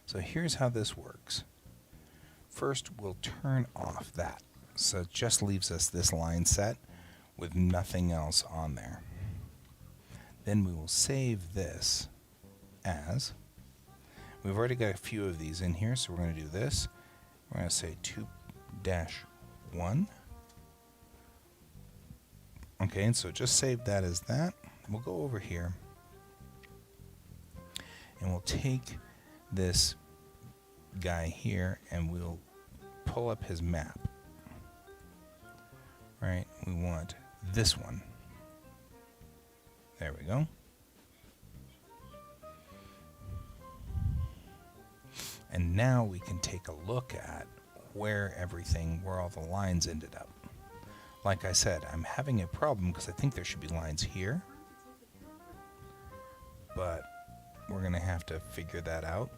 [SPEAKER 1] So here's how this works. First, we'll turn off that. So it just leaves us this line set with nothing else on there. Then we will save this as, we've already got a few of these in here, so we're going to do this. We're going to say 2-1. Okay, and so just save that as that. We'll go over here and we'll take this guy here and we'll pull up his map. Right, we want this one. There we go. And now we can take a look at where all the lines ended up. Like I said, I'm having a problem because I think there should be lines here. But we're going to have to figure that out.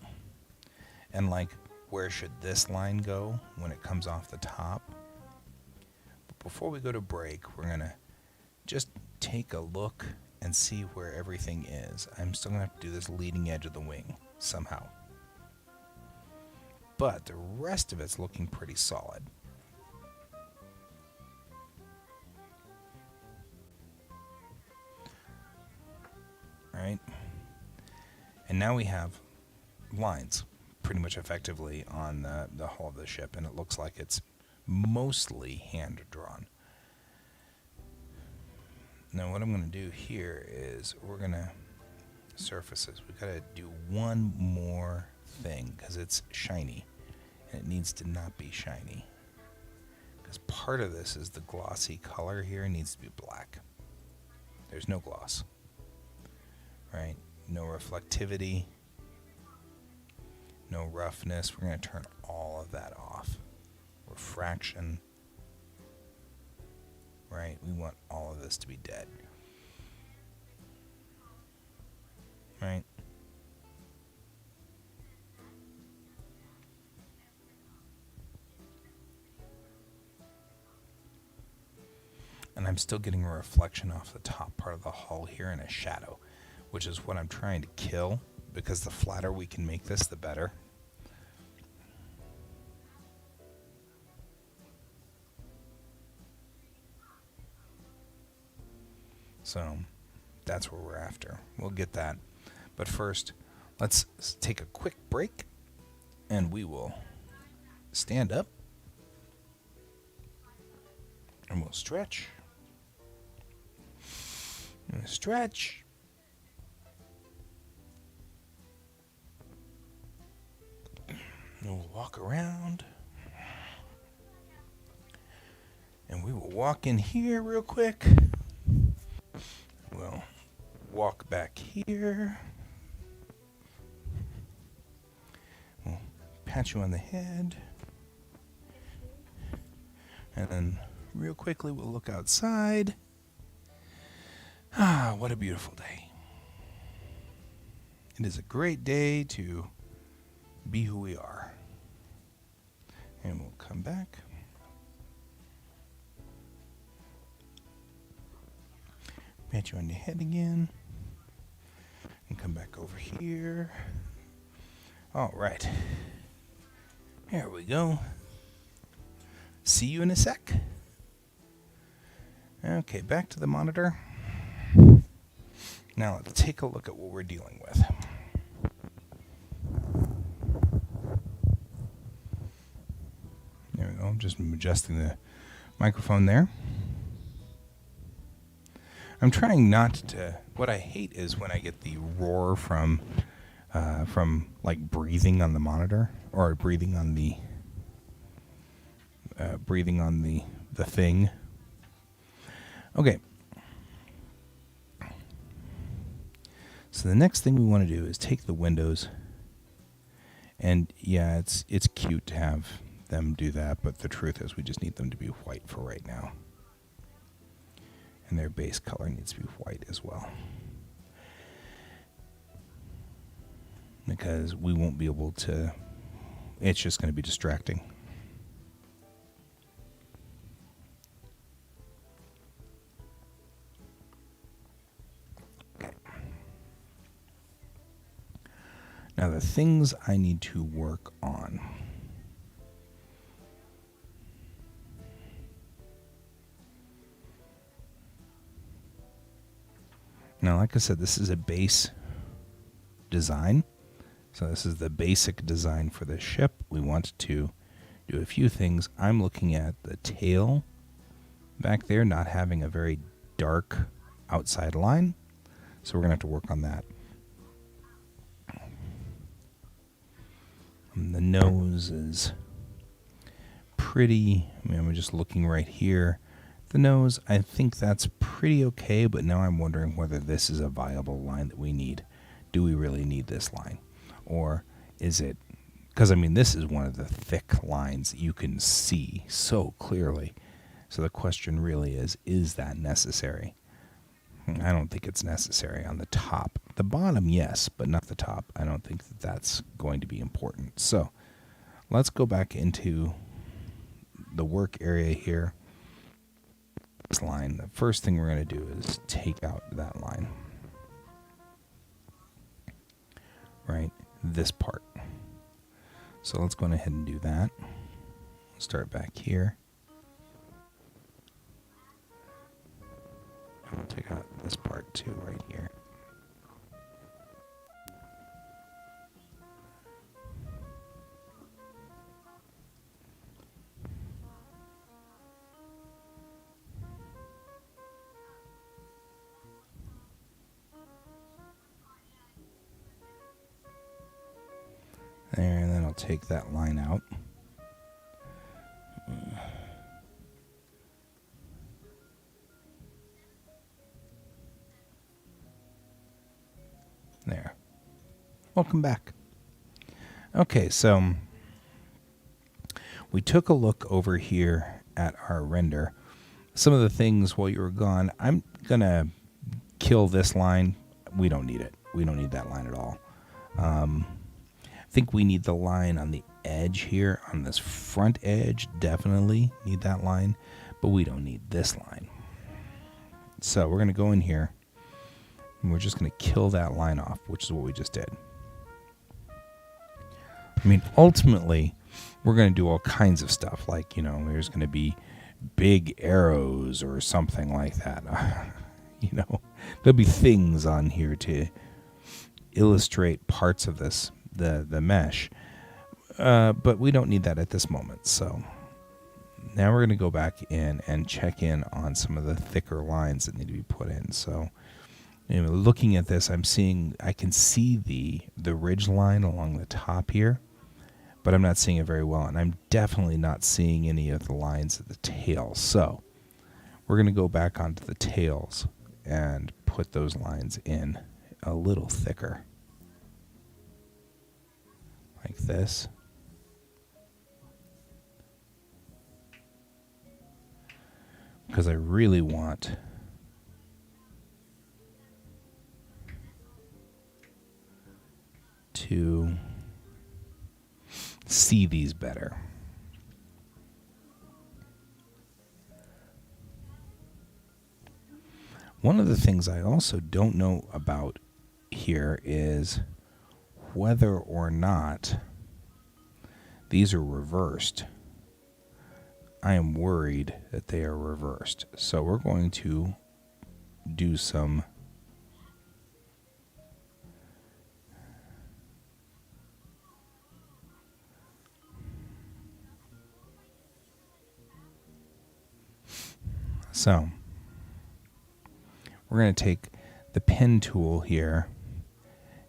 [SPEAKER 1] And like, where should this line go when it comes off the top? But before we go to break, we're going to just take a look and see where everything is. I'm still going to have to do this leading edge of the wing somehow. But the rest of it's looking pretty solid. Right? And now we have lines pretty much effectively on the hull of the ship, and it looks like it's mostly hand-drawn. Now what I'm going to do here is we're going to surfaces. We've got to do one more thing because it's shiny and it needs to not be shiny. Because part of this is the glossy color here needs to be black. There's no gloss, right? No reflectivity, no roughness. We're going to turn all of that off. Refraction, right? We want all of this to be dead, right? And I'm still getting a reflection off the top part of the hull here and a shadow, which is what I'm trying to kill, because the flatter we can make this, the better. So that's what we're after. We'll get that. But first, let's take a quick break and we will stand up and we'll stretch. And stretch. And we'll walk around. And we will walk in here real quick. We'll walk back here. We'll pat you on the head. And then real quickly we'll look outside. Ah, what a beautiful day. It is a great day to be who we are. And we'll come back. Pat you on the head again. And come back over here. All right. Here we go. See you in a sec. Okay, back to the monitor. Now let's take a look at what we're dealing with. There we go. I'm just adjusting the microphone there. I'm trying not to. What I hate is when I get the roar from like breathing on the monitor or breathing on the thing. Okay. So the next thing we want to do is take the windows, and yeah, it's cute to have them do that, but the truth is we just need them to be white for right now. And their base color needs to be white as well, because we won't be able to, it's just going to be distracting. Okay. Now the things I need to work on. Now, like I said, this is a base design. So this is the basic design for the ship. We want to do a few things. I'm looking at the tail back there not having a very dark outside line. So we're going to have to work on that. And the nose is pretty, I'm just looking right here. The nose, I think that's pretty okay, but now I'm wondering whether this is a viable line that we need. Do we really need this line? Or is it, because this is one of the thick lines that you can see so clearly. So the question really is that necessary? I don't think it's necessary on the top. The bottom, yes, but not the top. I don't think that that's going to be important. So let's go back into the work area here. This line, the first thing we're going to do is take out that line. Right? This part. So let's go ahead and do that. Start back here. And we'll take out this part too, right here. There, and then I'll take that line out. There. Welcome back. Okay, so we took a look over here at our render. Some of the things while you were gone, I'm going to kill this line. We don't need it. We don't need that line at all. I think we need the line on the edge here, on this front edge. Definitely need that line, but we don't need this line. So we're going to go in here, and we're just going to kill that line off, which is what we just did. I mean, ultimately, we're going to do all kinds of stuff, like, you know, there's going to be big arrows or something like that. You know, there'll be things on here to illustrate parts of this, the mesh. But we don't need that at this moment. So now we're going to go back in and check in on some of the thicker lines that need to be put in. So, you know, looking at this, I can see the ridge line along the top here, but I'm not seeing it very well. And I'm definitely not seeing any of the lines at the tail. So we're going to go back onto the tails and put those lines in a little thicker. Like this. Because I really want to see these better. One of the things I also don't know about here is whether or not these are reversed. I am worried that they are reversed. So we're going to do some we're going to take the pen tool here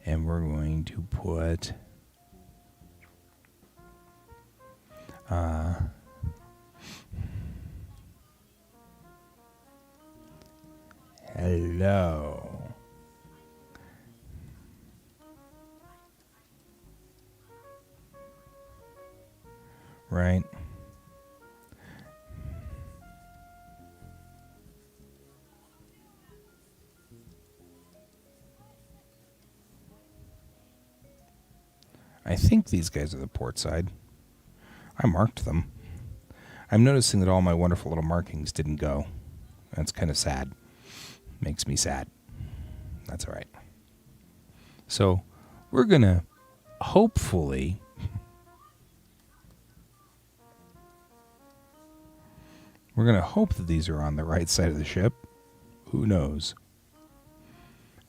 [SPEAKER 1] and we're going to put hello. Right? I think these guys are the port side. I marked them. I'm noticing that all my wonderful little markings didn't go. That's kind of sad. Makes me sad. That's all right. So we're going to hopefully hope that these are on the right side of the ship. Who knows?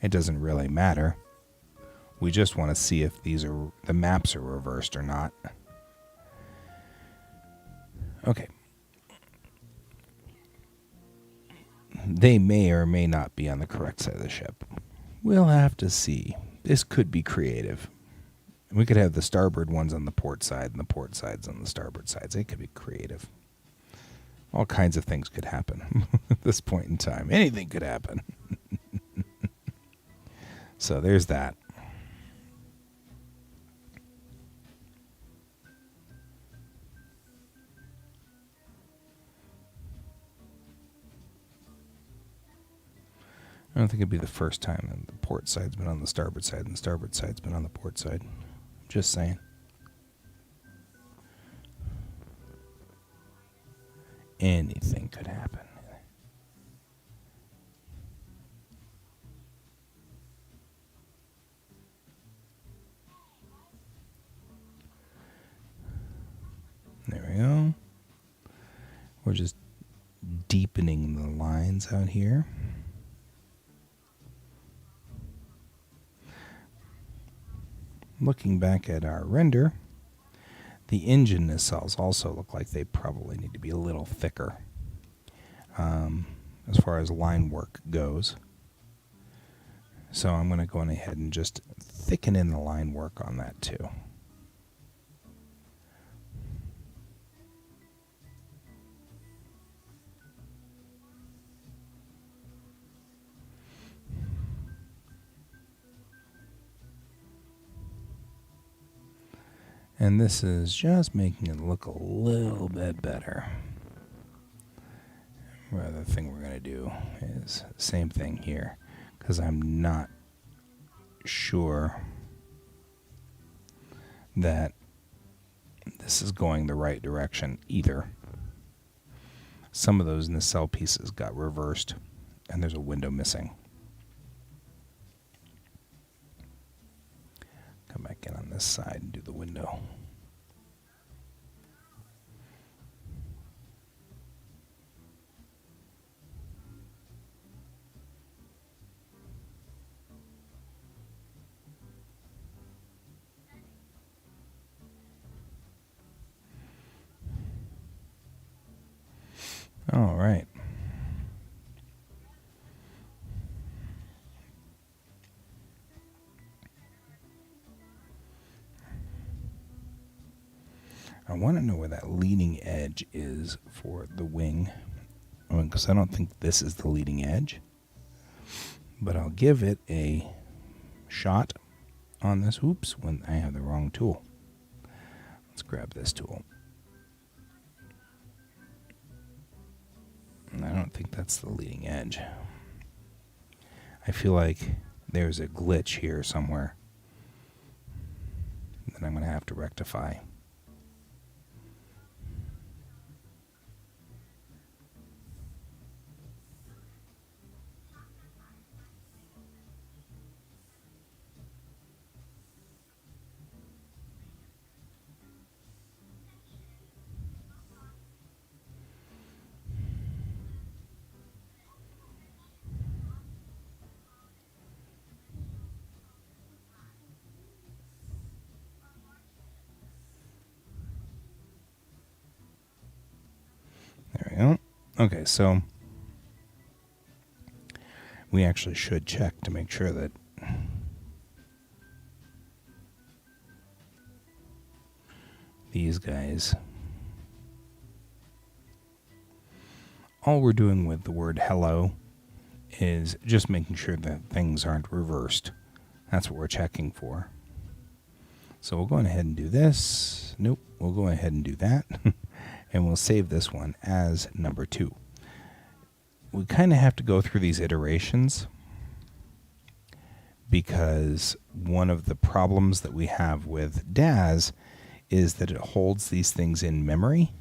[SPEAKER 1] It doesn't really matter. We just want to see if the maps are reversed or not. Okay. They may or may not be on the correct side of the ship. We'll have to see. This could be creative. We could have the starboard ones on the port side and the port sides on the starboard sides. It could be creative. All kinds of things could happen at this point in time. Anything could happen. So there's that. I don't think it'd be the first time that the port side's been on the starboard side and the starboard side's been on the port side. Just saying. Anything could happen. There we go. We're just deepening the lines out here. Looking back at our render, the engine nacelles also look like they probably need to be a little thicker as far as line work goes. So I'm going to go ahead and just thicken in the line work on that too. And this is just making it look a little bit better. The other thing we're going to do is same thing here, because I'm not sure that this is going the right direction either. Some of those nacelle pieces got reversed, and there's a window missing. Come back in on this side and do the window. All right. I want to know where that leading edge is for the wing, because I don't think this is the leading edge, but I'll give it a shot on this. Oops, when I have the wrong tool. Let's grab this tool. I don't think that's the leading edge. I feel like there's a glitch here somewhere that I'm going to have to rectify. There we go. Okay, so we actually should check to make sure that these guys, all we're doing with the word hello is just making sure that things aren't reversed. That's what we're checking for. So we'll go ahead and do this. Nope, we'll go ahead and do that. And we'll save this one as number 2. We kind of have to go through these iterations because one of the problems that we have with DAS is that it holds these things in memory.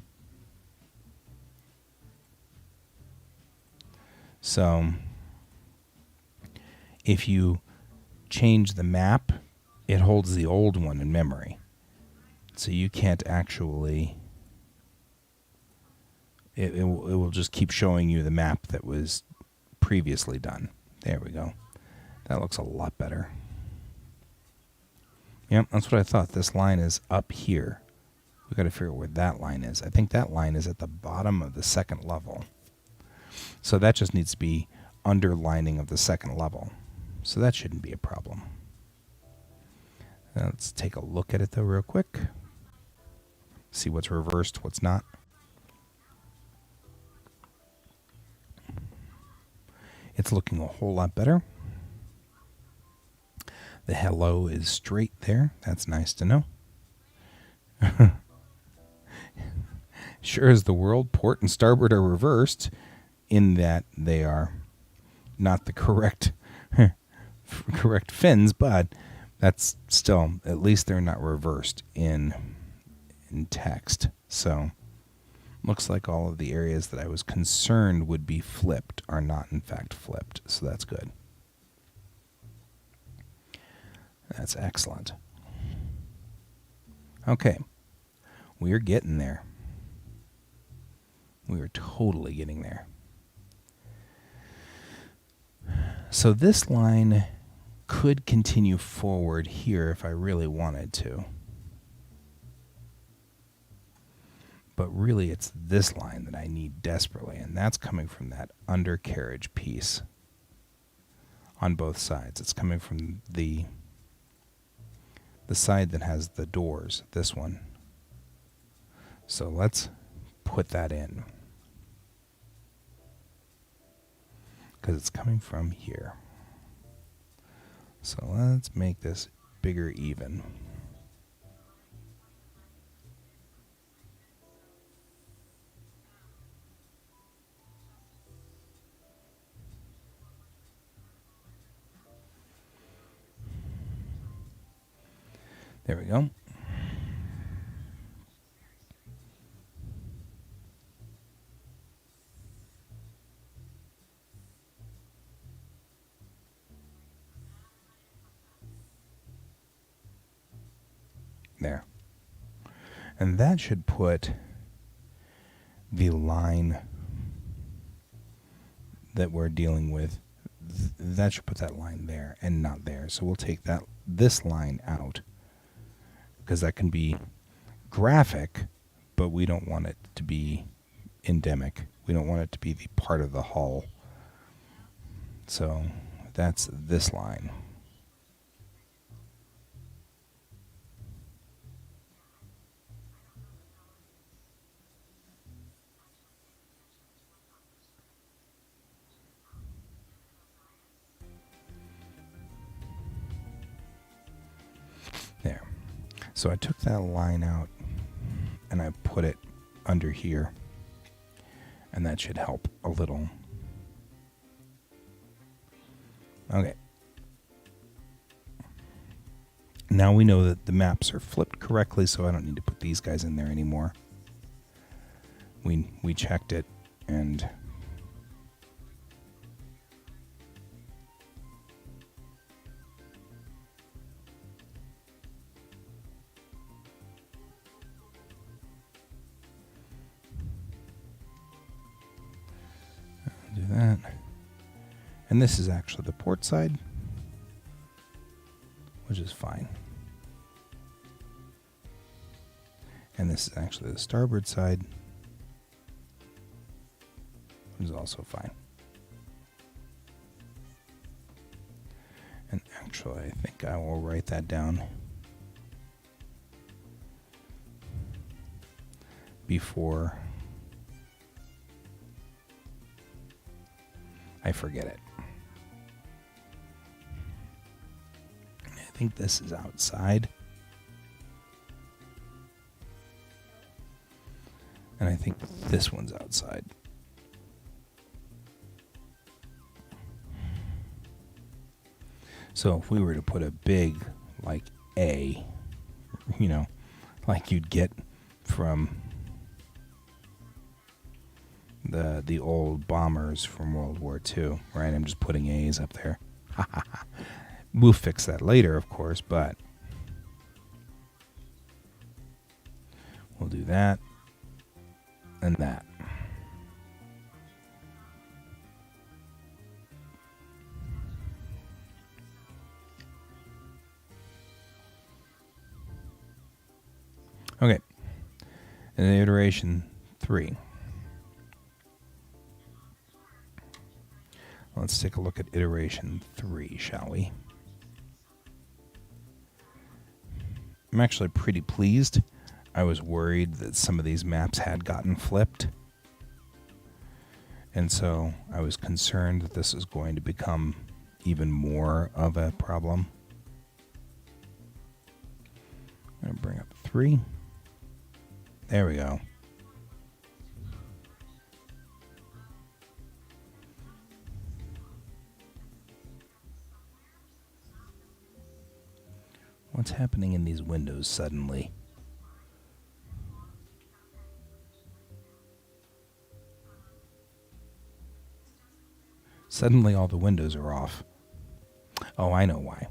[SPEAKER 1] So if you change the map, it holds the old one in memory. So you can't actually... It will just keep showing you the map that was previously done. There we go. That looks a lot better. Yep, that's what I thought. This line is up here. We've got to figure out where that line is. I think that line is at the bottom of the second level. So that just needs to be underlining of the second level. So that shouldn't be a problem. Now let's take a look at it, though, real quick. See what's reversed, what's not. It's looking a whole lot better. The hello is straight there. That's nice to know. Sure as the world, port and starboard are reversed in that they are not the correct fins, but that's still, at least they're not reversed in text. So looks like all of the areas that I was concerned would be flipped are not in fact flipped. So that's good. That's excellent. Okay. We are getting there. We are totally getting there. So this line could continue forward here if I really wanted to. But really it's this line that I need desperately, and that's coming from that undercarriage piece on both sides. It's coming from the side that has the doors, this one. So let's put that in, because it's coming from here. So let's make this bigger even. There we go. There. And that should put the line that we're dealing with, that should put that line there and not there. So we'll take this line out, because that can be graphic, but we don't want it to be endemic. We don't want it to be the part of the hull. So that's this line. There. So I took that line out and I put it under here, and that should help a little. Okay. Now we know that the maps are flipped correctly, so I don't need to put these guys in there anymore. We checked it, and do that. And this is actually the port side, which is fine. And this is actually the starboard side, which is also fine. And actually, I think I will write that down before I forget it. I think this is outside. And I think this one's outside. So if we were to put a big, like, A, you know, like you'd get from the old bombers from World War II, right? I'm just putting A's up there. We'll fix that later, of course, but we'll do that and that. Okay. And then iteration 3. Let's take a look at iteration 3, shall we? I'm actually pretty pleased. I was worried that some of these maps had gotten flipped. And so I was concerned that this is going to become even more of a problem. I'm going to bring up 3. There we go. What's happening in these windows suddenly? Suddenly all the windows are off. Oh, I know why.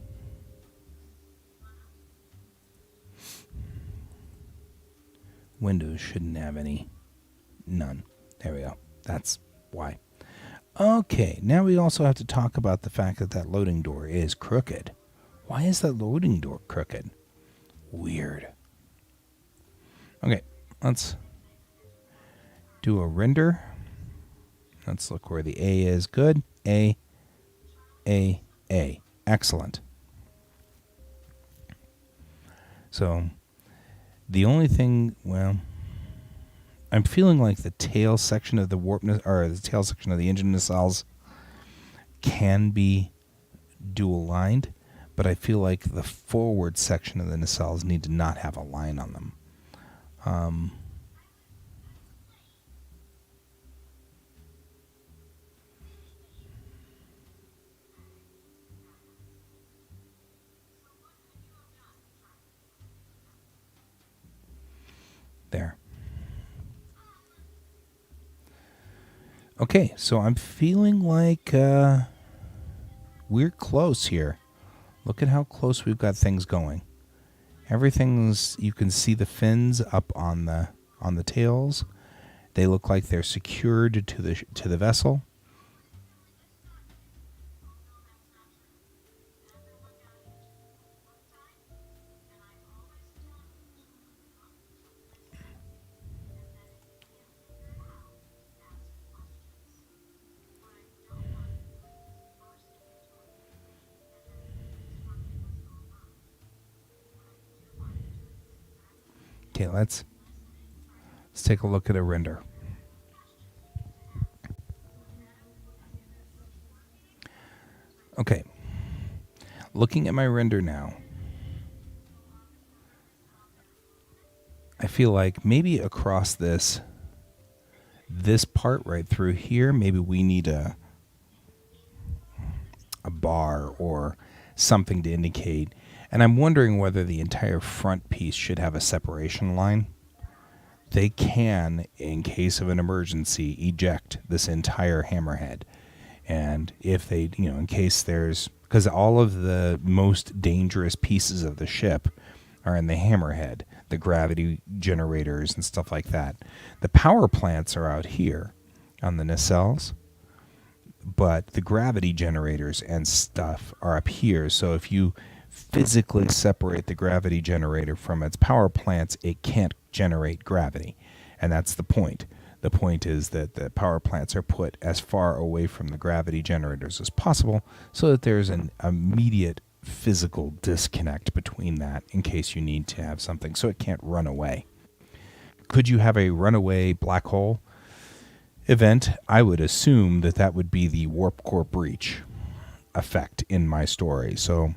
[SPEAKER 1] Windows shouldn't have any. None. There we go. That's why. Okay, now we also have to talk about the fact that that loading door is crooked. Why is that loading door crooked? Weird. Okay, let's do a render. Let's look where the A is. Good. A. Excellent. So, the only thing, well, I'm feeling like the tail section of the or the tail section of the engine nacelles can be dual lined, but I feel like the forward section of the nacelles need to not have a line on them. Okay, so I'm feeling like we're close here. Look at how close we've got things going. Everything's, you can see the fins up on the tails. They look like they're secured to the vessel. Okay, let's take a look at a render. Okay, looking at my render now, I feel like maybe across this part right through here, maybe we need a bar or something to indicate. And I'm wondering whether the entire front piece should have a separation line. They can, in case of an emergency, eject this entire hammerhead. And if they, in case there's, because all of the most dangerous pieces of the ship are in the hammerhead, the gravity generators and stuff like that. The power plants are out here on the nacelles, but the gravity generators and stuff are up here. So if you physically separate the gravity generator from its power plants, it can't generate gravity. And that's the point. The point is that the power plants are put as far away from the gravity generators as possible so that there's an immediate physical disconnect between that in case you need to have something so it can't run away. Could you have a runaway black hole event? I would assume that would be the warp core breach effect in my story. So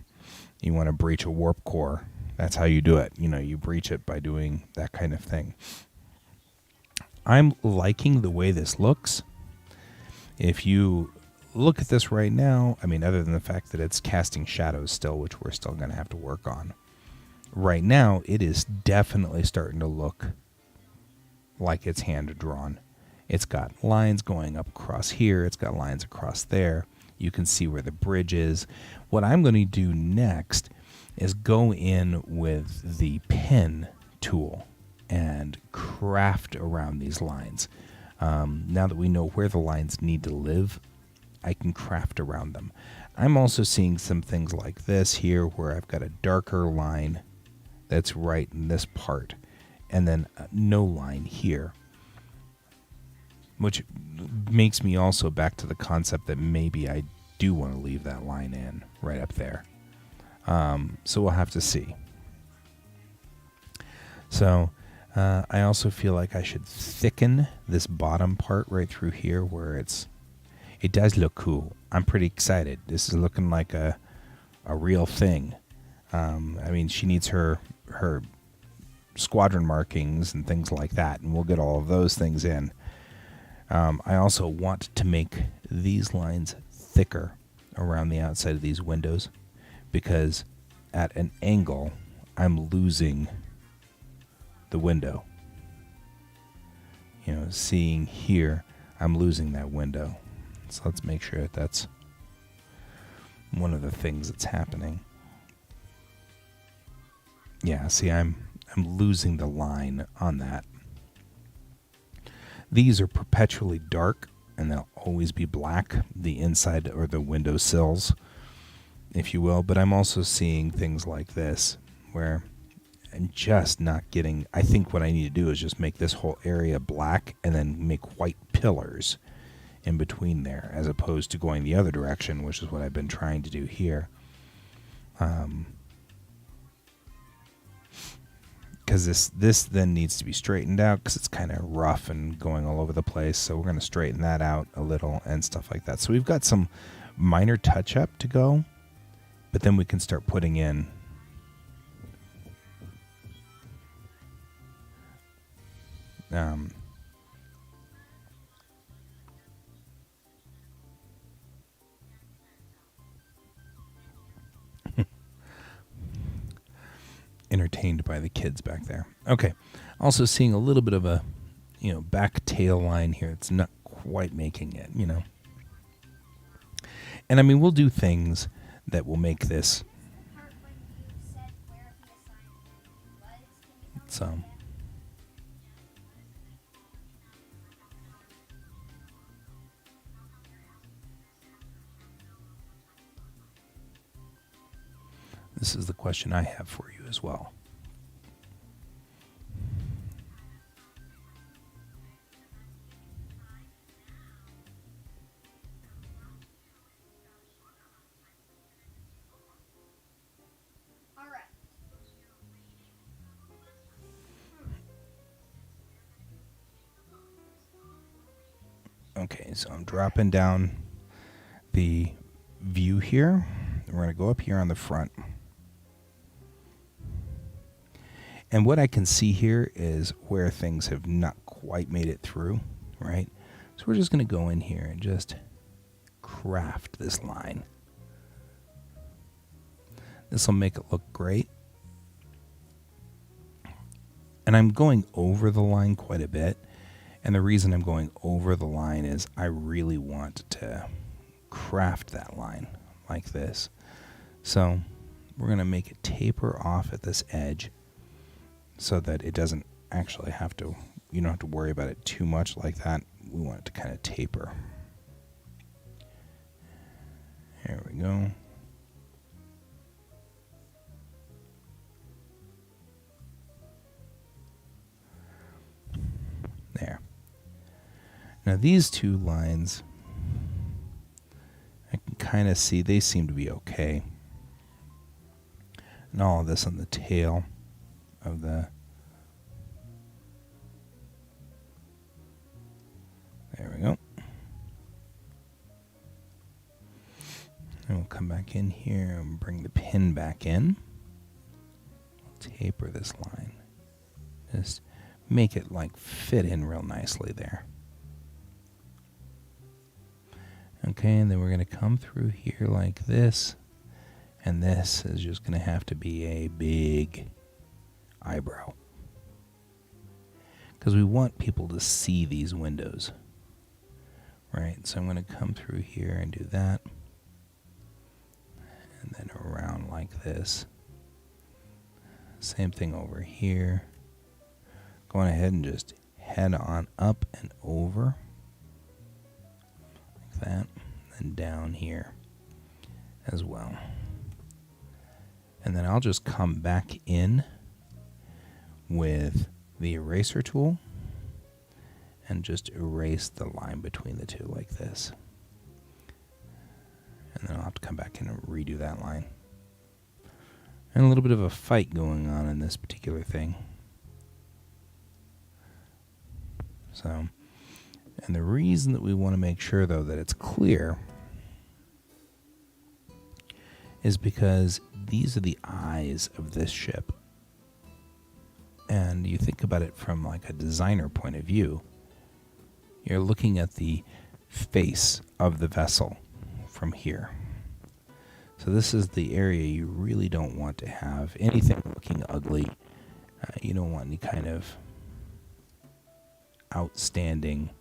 [SPEAKER 1] you want to breach a warp core. That's how you do it. You breach it by doing that kind of thing. I'm liking the way this looks. If you look at this right now, other than the fact that it's casting shadows still, which we're still going to have to work on. Right now, it is definitely starting to look like it's hand drawn. It's got lines going up across here. It's got lines across there. You can see where the bridge is. What I'm going to do next is go in with the pen tool and craft around these lines. Now that we know where the lines need to live, I can craft around them. I'm also seeing some things like this here where I've got a darker line that's right in this part and then no line here, which makes me also back to the concept that maybe I do want to leave that line in right up there. So we'll have to see. So I also feel like I should thicken this bottom part right through here where it does look cool. I'm pretty excited. This is looking like a real thing. She needs her squadron markings and things like that, and we'll get all of those things in. I also want to make these lines thicker around the outside of these windows because at an angle, I'm losing the window. Seeing here, I'm losing that window. So let's make sure that's one of the things that's happening. Yeah, see, I'm losing the line on that. These are perpetually dark, and they'll always be black, the inside or the window sills, if you will. But I'm also seeing things like this, where I'm just not getting... I think what I need to do is just make this whole area black and then make white pillars in between there, as opposed to going the other direction, which is what I've been trying to do here. Because this then needs to be straightened out because it's kind of rough and going all over the place. So we're going to straighten that out a little and stuff like that. So we've got some minor touch-up to go, but then we can start putting in entertained by the kids back there. Okay. Also seeing a little bit of a, back tail line here. It's not quite making it, you know. And I mean, we'll do things that will make this. So. This is the question I have for you as well. Okay, so I'm dropping down the view here. We're going to go up here on the front. And what I can see here is where things have not quite made it through, right? So we're just going to go in here and just craft this line. This will make it look great. And I'm going over the line quite a bit. And the reason I'm going over the line is I really want to craft that line like this. So we're going to make it taper off at this edge so that it doesn't actually have to, you don't have to worry about it too much like that. We want it to kind of taper. Here we go. There. Now these two lines, I can kind of see they seem to be okay. And all of this on the tail of the... There we go. And we'll come back in here and bring the pin back in. We'll taper this line. Just make it like fit in real nicely there. Okay, and then we're going to come through here like this. And this is just going to have to be a big eyebrow. Because we want people to see these windows. Right, so I'm going to come through here and do that. And then around like this. Same thing over here. Going ahead and just head on up and over. Like that. And down here as well. And then I'll just come back in with the eraser tool and just erase the line between the two like this. And then I'll have to come back in and redo that line. And a little bit of a fight going on in this particular thing. So, and the reason that we want to make sure though that it's clear is because these are the eyes of this ship. And you think about it from like a designer point of view, you're looking at the face of the vessel from here. So this is the area you really don't want to have anything looking ugly. You don't want any kind of outstanding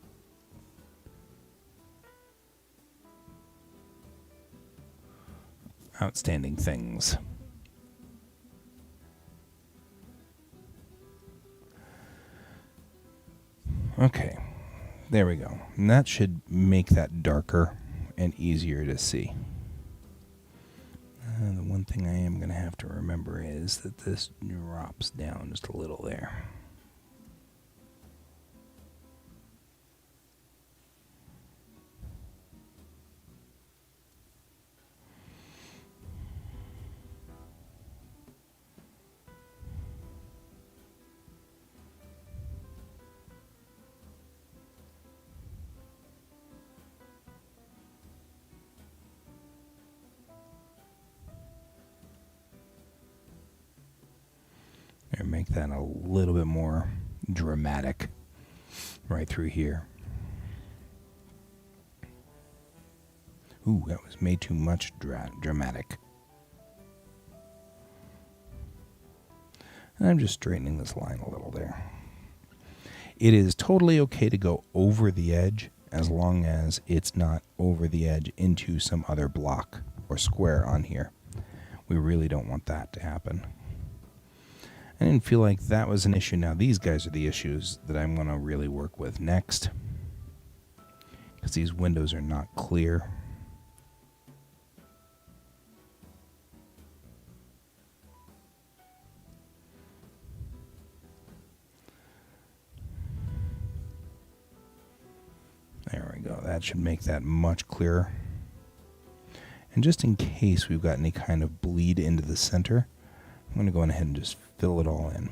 [SPEAKER 1] things. Okay, there we go. And that should make that darker and easier to see. The one thing I am going to have to remember is that this drops down just a little there. Or make that a little bit more dramatic right through here. Ooh, that was made too much dramatic. And I'm just straightening this line a little there. It is totally okay to go over the edge as long as it's not over the edge into some other block or square on here. We really don't want that to happen. I didn't feel like that was an issue. Now these guys are the issues that I'm going to really work with next, because these windows are not clear. There we go. That should make that much clearer. And just in case we've got any kind of bleed into the center, I'm going to go ahead and just fill it all in.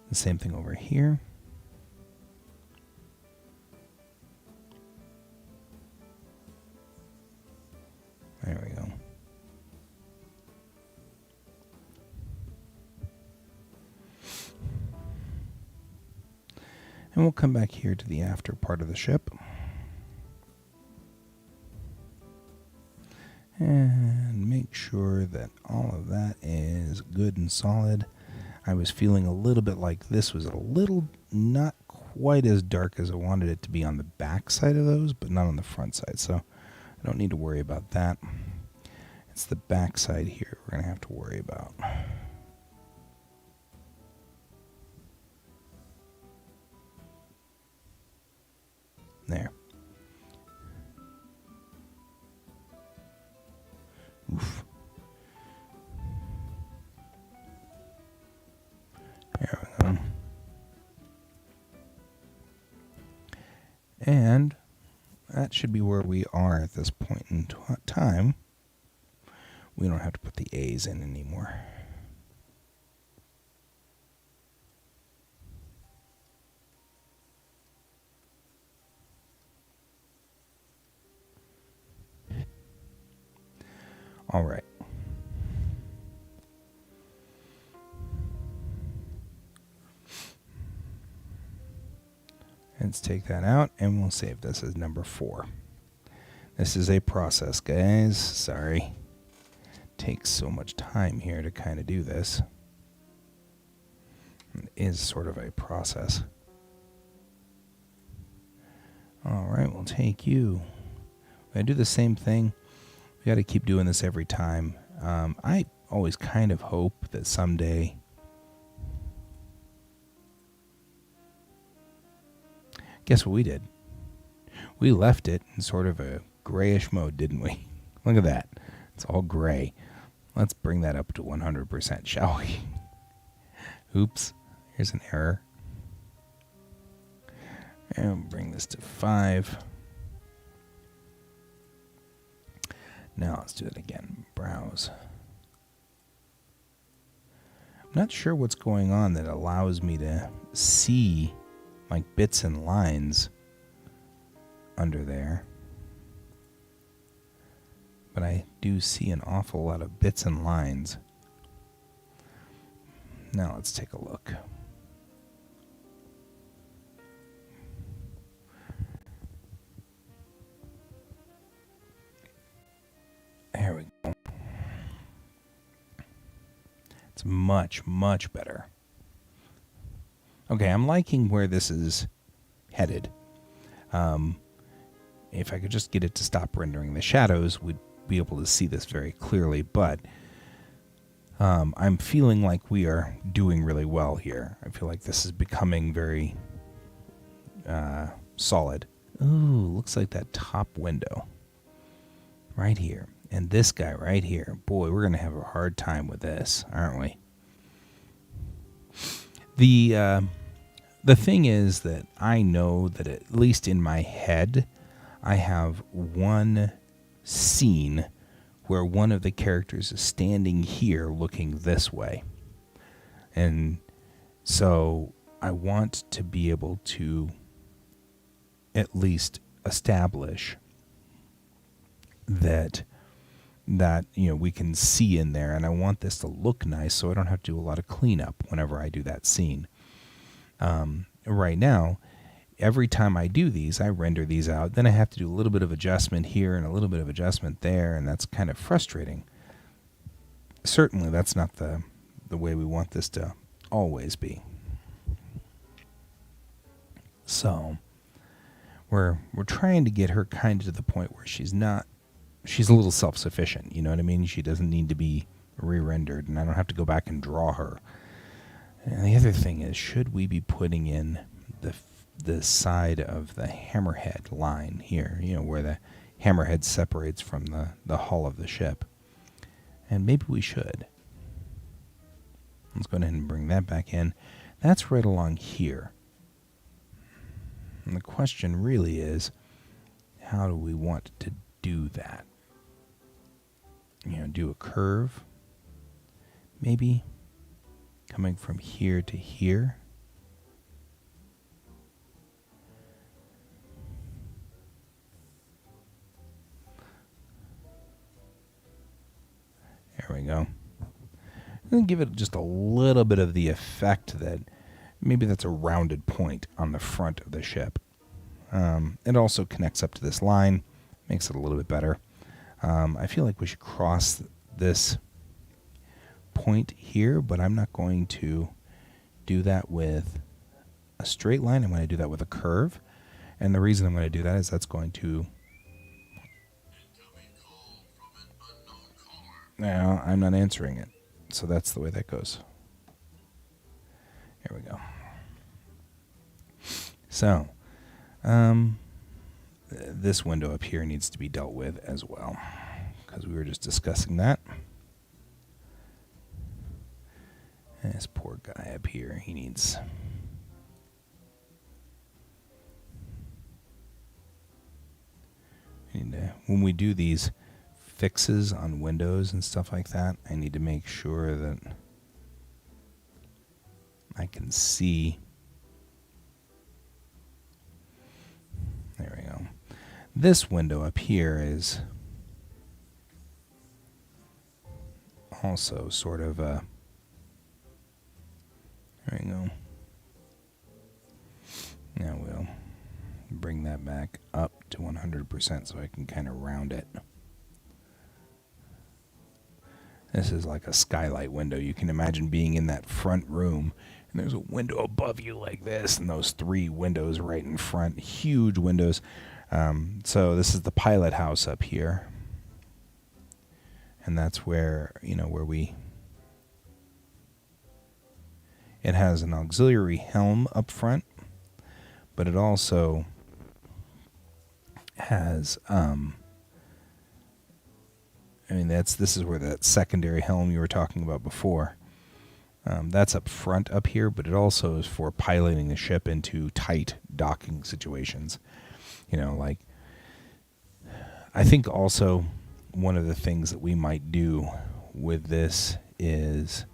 [SPEAKER 1] The same thing over here. There we go. And we'll come back here to the after part of the ship. And make sure that all of that is good and solid. I was feeling a little bit like this was a little not quite as dark as I wanted it to be on the back side of those, but not on the front side. So I don't need to worry about that. It's the back side here we're going to have to worry about. There. Oof. There we go. And that should be where we are at this point in time. We don't have to put the A's in anymore. All right. Let's take that out, and we'll save this as number 4. This is a process, guys. Sorry. Takes so much time here to kind of do this. It is sort of a process. All right, we'll take you. I do the same thing. We got to keep doing this every time. I always kind of hope that someday guess what we did? We left it in sort of a grayish mode, didn't we? Look at that. It's all gray. Let's bring that up to 100%, shall we? Oops. Here's an error. And bring this to 5. Now let's do it again. Browse. I'm not sure what's going on that allows me to see like bits and lines under there. But I do see an awful lot of bits and lines. Now let's take a look. There we go. It's much, much better. Okay, I'm liking where this is headed. If I could just get it to stop rendering the shadows, we'd be able to see this very clearly, but I'm feeling like we are doing really well here. I feel like this is becoming very solid. Ooh, looks like that top window right here. And this guy right here. Boy, we're going to have a hard time with this, aren't we? The thing is that I know that at least in my head, I have one scene where one of the characters is standing here looking this way. And so I want to be able to at least establish that we can see in there, and I want this to look nice so I don't have to do a lot of cleanup whenever I do that scene. Right now, every time I do these, I render these out, then I have to do a little bit of adjustment here and a little bit of adjustment there, and that's kind of frustrating. Certainly that's not the way we want this to always be. So we're trying to get her kind of to the point where she's a little self-sufficient. You know what I mean? She doesn't need to be re-rendered, and I don't have to go back and draw her. And the other thing is, should we be putting in the side of the hammerhead line here, where the hammerhead separates from the hull of the ship? And maybe we should. Let's go ahead and bring that back in. That's right along here. And the question really is, how do we want to do that? Do a curve. Maybe coming from here to here. There we go. And give it just a little bit of the effect that maybe that's a rounded point on the front of the ship. It also connects up to this line, makes it a little bit better. I feel like we should cross this point here, but I'm not going to do that with a straight line. I'm going to do that with a curve. And the reason I'm going to do that is that's going to... Now, I'm not answering it. So that's the way that goes. Here we go. So, this window up here needs to be dealt with as well, because we were just discussing that. And this poor guy up here, he needs... when we do these fixes on windows and stuff like that, I need to make sure that I can see. There we go. This window up here is also sort of a... There we go. Now we'll bring that back up to 100% so I can kind of round it. This is like a skylight window. You can imagine being in that front room, and there's a window above you like this, and those 3 windows right in front, huge windows. So this is the pilot house up here, and that's where, where we... It has an auxiliary helm up front, but it also has... this is where that secondary helm you were talking about before. That's up front up here, but it also is for piloting the ship into tight docking situations. I think also one of the things that we might do with this is,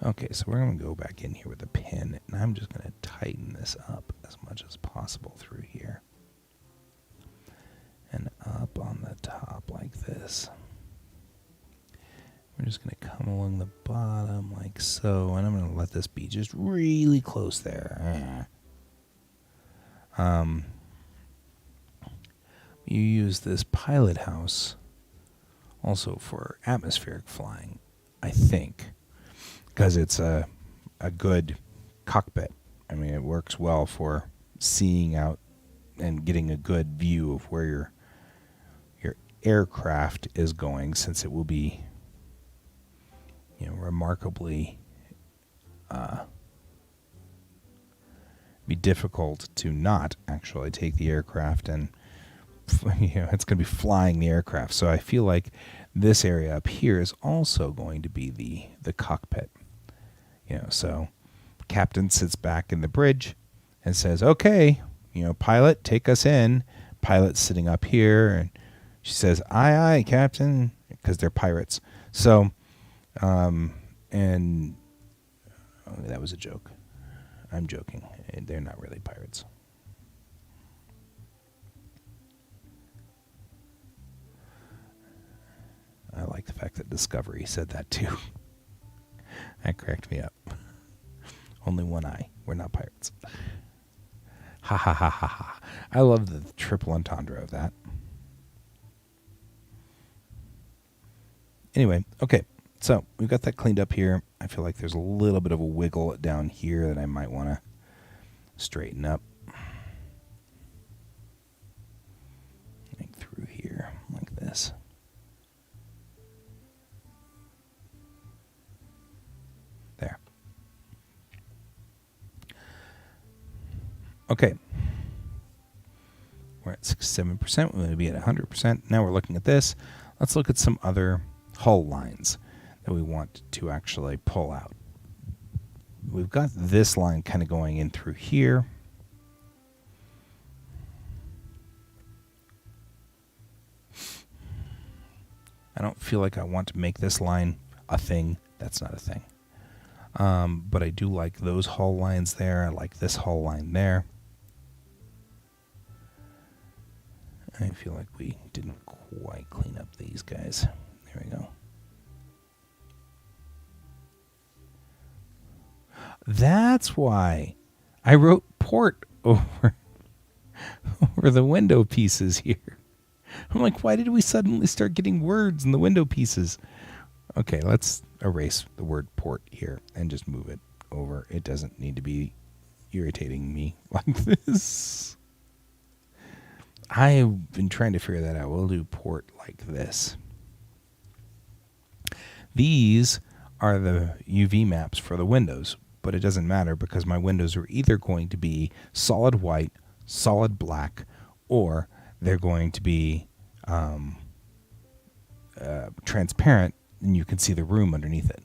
[SPEAKER 1] okay, so we're going to go back in here with a pin, and I'm just going to tighten this up as much as possible through here. And up on the top like this. We're just going to come along the bottom like so, and I'm going to let this be just really close there. You use this pilot house also for atmospheric flying, I think, because it's a good cockpit. It works well for seeing out and getting a good view of where your aircraft is going, since it will be, remarkably be difficult to not actually take the aircraft, and it's going to be flying the aircraft. So I feel like this area up here is also going to be the cockpit. So captain sits back in the bridge and says, "Okay, pilot, take us in." Pilot's sitting up here, and she says, "Aye, aye, Captain," because they're pirates. So, and that was a joke. I'm joking. They're not really pirates. I like the fact that Discovery said that too. That cracked me up. Only one eye. We're not pirates. Ha ha ha ha ha. I love the triple entendre of that. Anyway, okay. So we've got that cleaned up here. I feel like there's a little bit of a wiggle down here that I might want to straighten up. Like through here, like this. There. Okay. We're at 67%. We're going to be at 100%. Now we're looking at this. Let's look at some other hull lines that we want to actually pull out. We've got this line kind of going in through here. I don't feel like I want to make this line a thing. That's not a thing. But I do like those hull lines there. I like this hull line there. I feel like we didn't quite clean up these guys. There we go. That's why I wrote port over the window pieces here. I'm like, why did we suddenly start getting words in the window pieces? Okay, let's erase the word port here and just move it over. It doesn't need to be irritating me like this. I've been trying to figure that out. We'll do port like this. These are the UV maps for the windows, but it doesn't matter because my windows are either going to be solid white, solid black, or they're going to be transparent and you can see the room underneath it.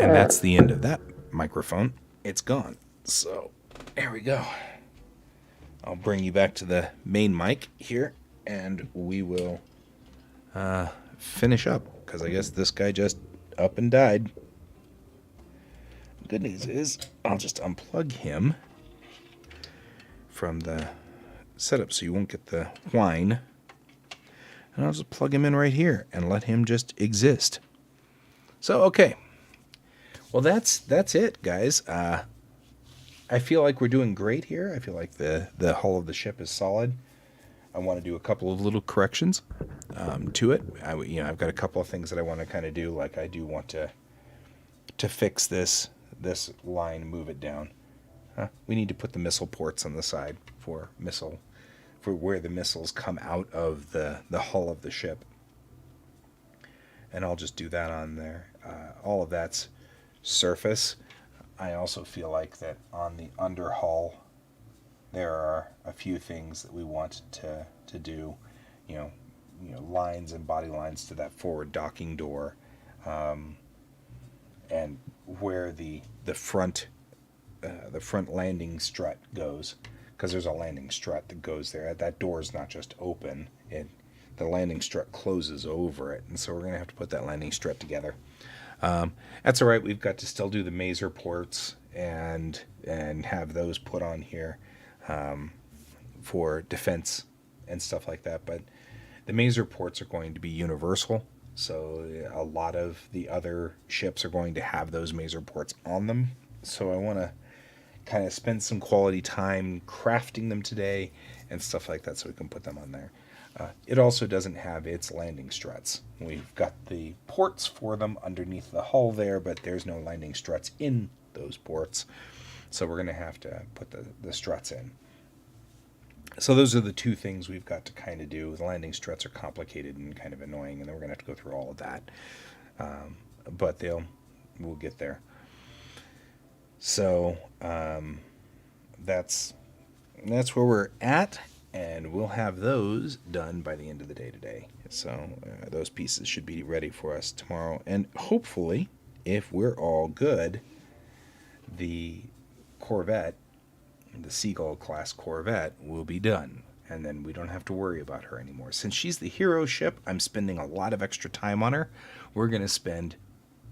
[SPEAKER 1] And that's the end of that microphone. It's gone. So, there we go. I'll bring you back to the main mic here, and we will finish up, because I guess this guy just up and died. Good news is I'll just unplug him from the setup so you won't get the whine. And I'll just plug him in right here and let him just exist. So, okay. Well, that's it, guys. I feel like we're doing great here. I feel like the hull of the ship is solid. I want to do a couple of little corrections to it. I've got a couple of things that I want to kind of do. Like I do want to fix this line, move it down. We need to put the missile ports on the side for where the missiles come out of the hull of the ship. And I'll just do that on there. All of that's surface. I also feel like that on the underhull there are a few things that we want to do, lines and body lines to that forward docking door, and where the front landing strut goes, because there's a landing strut that goes there. That door is not just open; the landing strut closes over it, and so we're going to have to put that landing strut together. That's all right. We've got to still do the maser ports and have those put on here for defense and stuff like that. But the maser ports are going to be universal, so a lot of the other ships are going to have those maser ports on them. So I want to kind of spend some quality time crafting them today and stuff like that so we can put them on there. It also doesn't have its landing struts. We've got the ports for them underneath the hull there, but there's no landing struts in those ports. So we're going to have to put the struts in. So those are the two things we've got to kind of do. The landing struts are complicated and kind of annoying, and then we're going to have to go through all of that. But we'll get there. So that's where we're at. And we'll have those done by the end of the day today. So those pieces should be ready for us tomorrow. And hopefully, if we're all good, the Corvette, the Seagull class Corvette, will be done. And then we don't have to worry about her anymore. Since she's the hero ship, I'm spending a lot of extra time on her. We're going to spend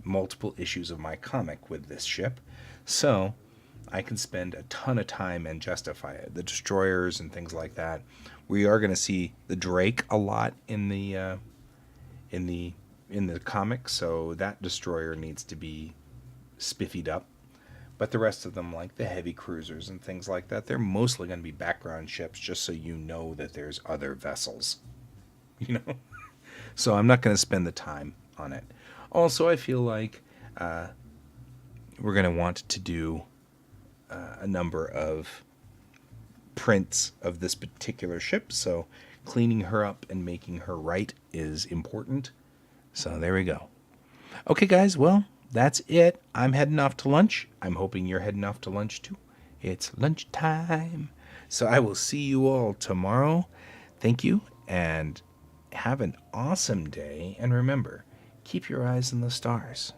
[SPEAKER 1] multiple issues of my comic with this ship. So I can spend a ton of time and justify it. The destroyers and things like that. We are going to see the Drake a lot in the comic, so that destroyer needs to be spiffied up. But the rest of them, like the heavy cruisers and things like that, they're mostly going to be background ships, just so you know that there's other vessels. So I'm not going to spend the time on it. Also, I feel like we're going to want to do a number of prints of this particular ship, so cleaning her up and making her right is important. So there we go. Okay, guys, well, that's it. I'm heading off to lunch. I'm hoping you're heading off to lunch too. It's lunchtime. So I will see you all tomorrow. Thank you, and have an awesome day. And remember, keep your eyes on the stars.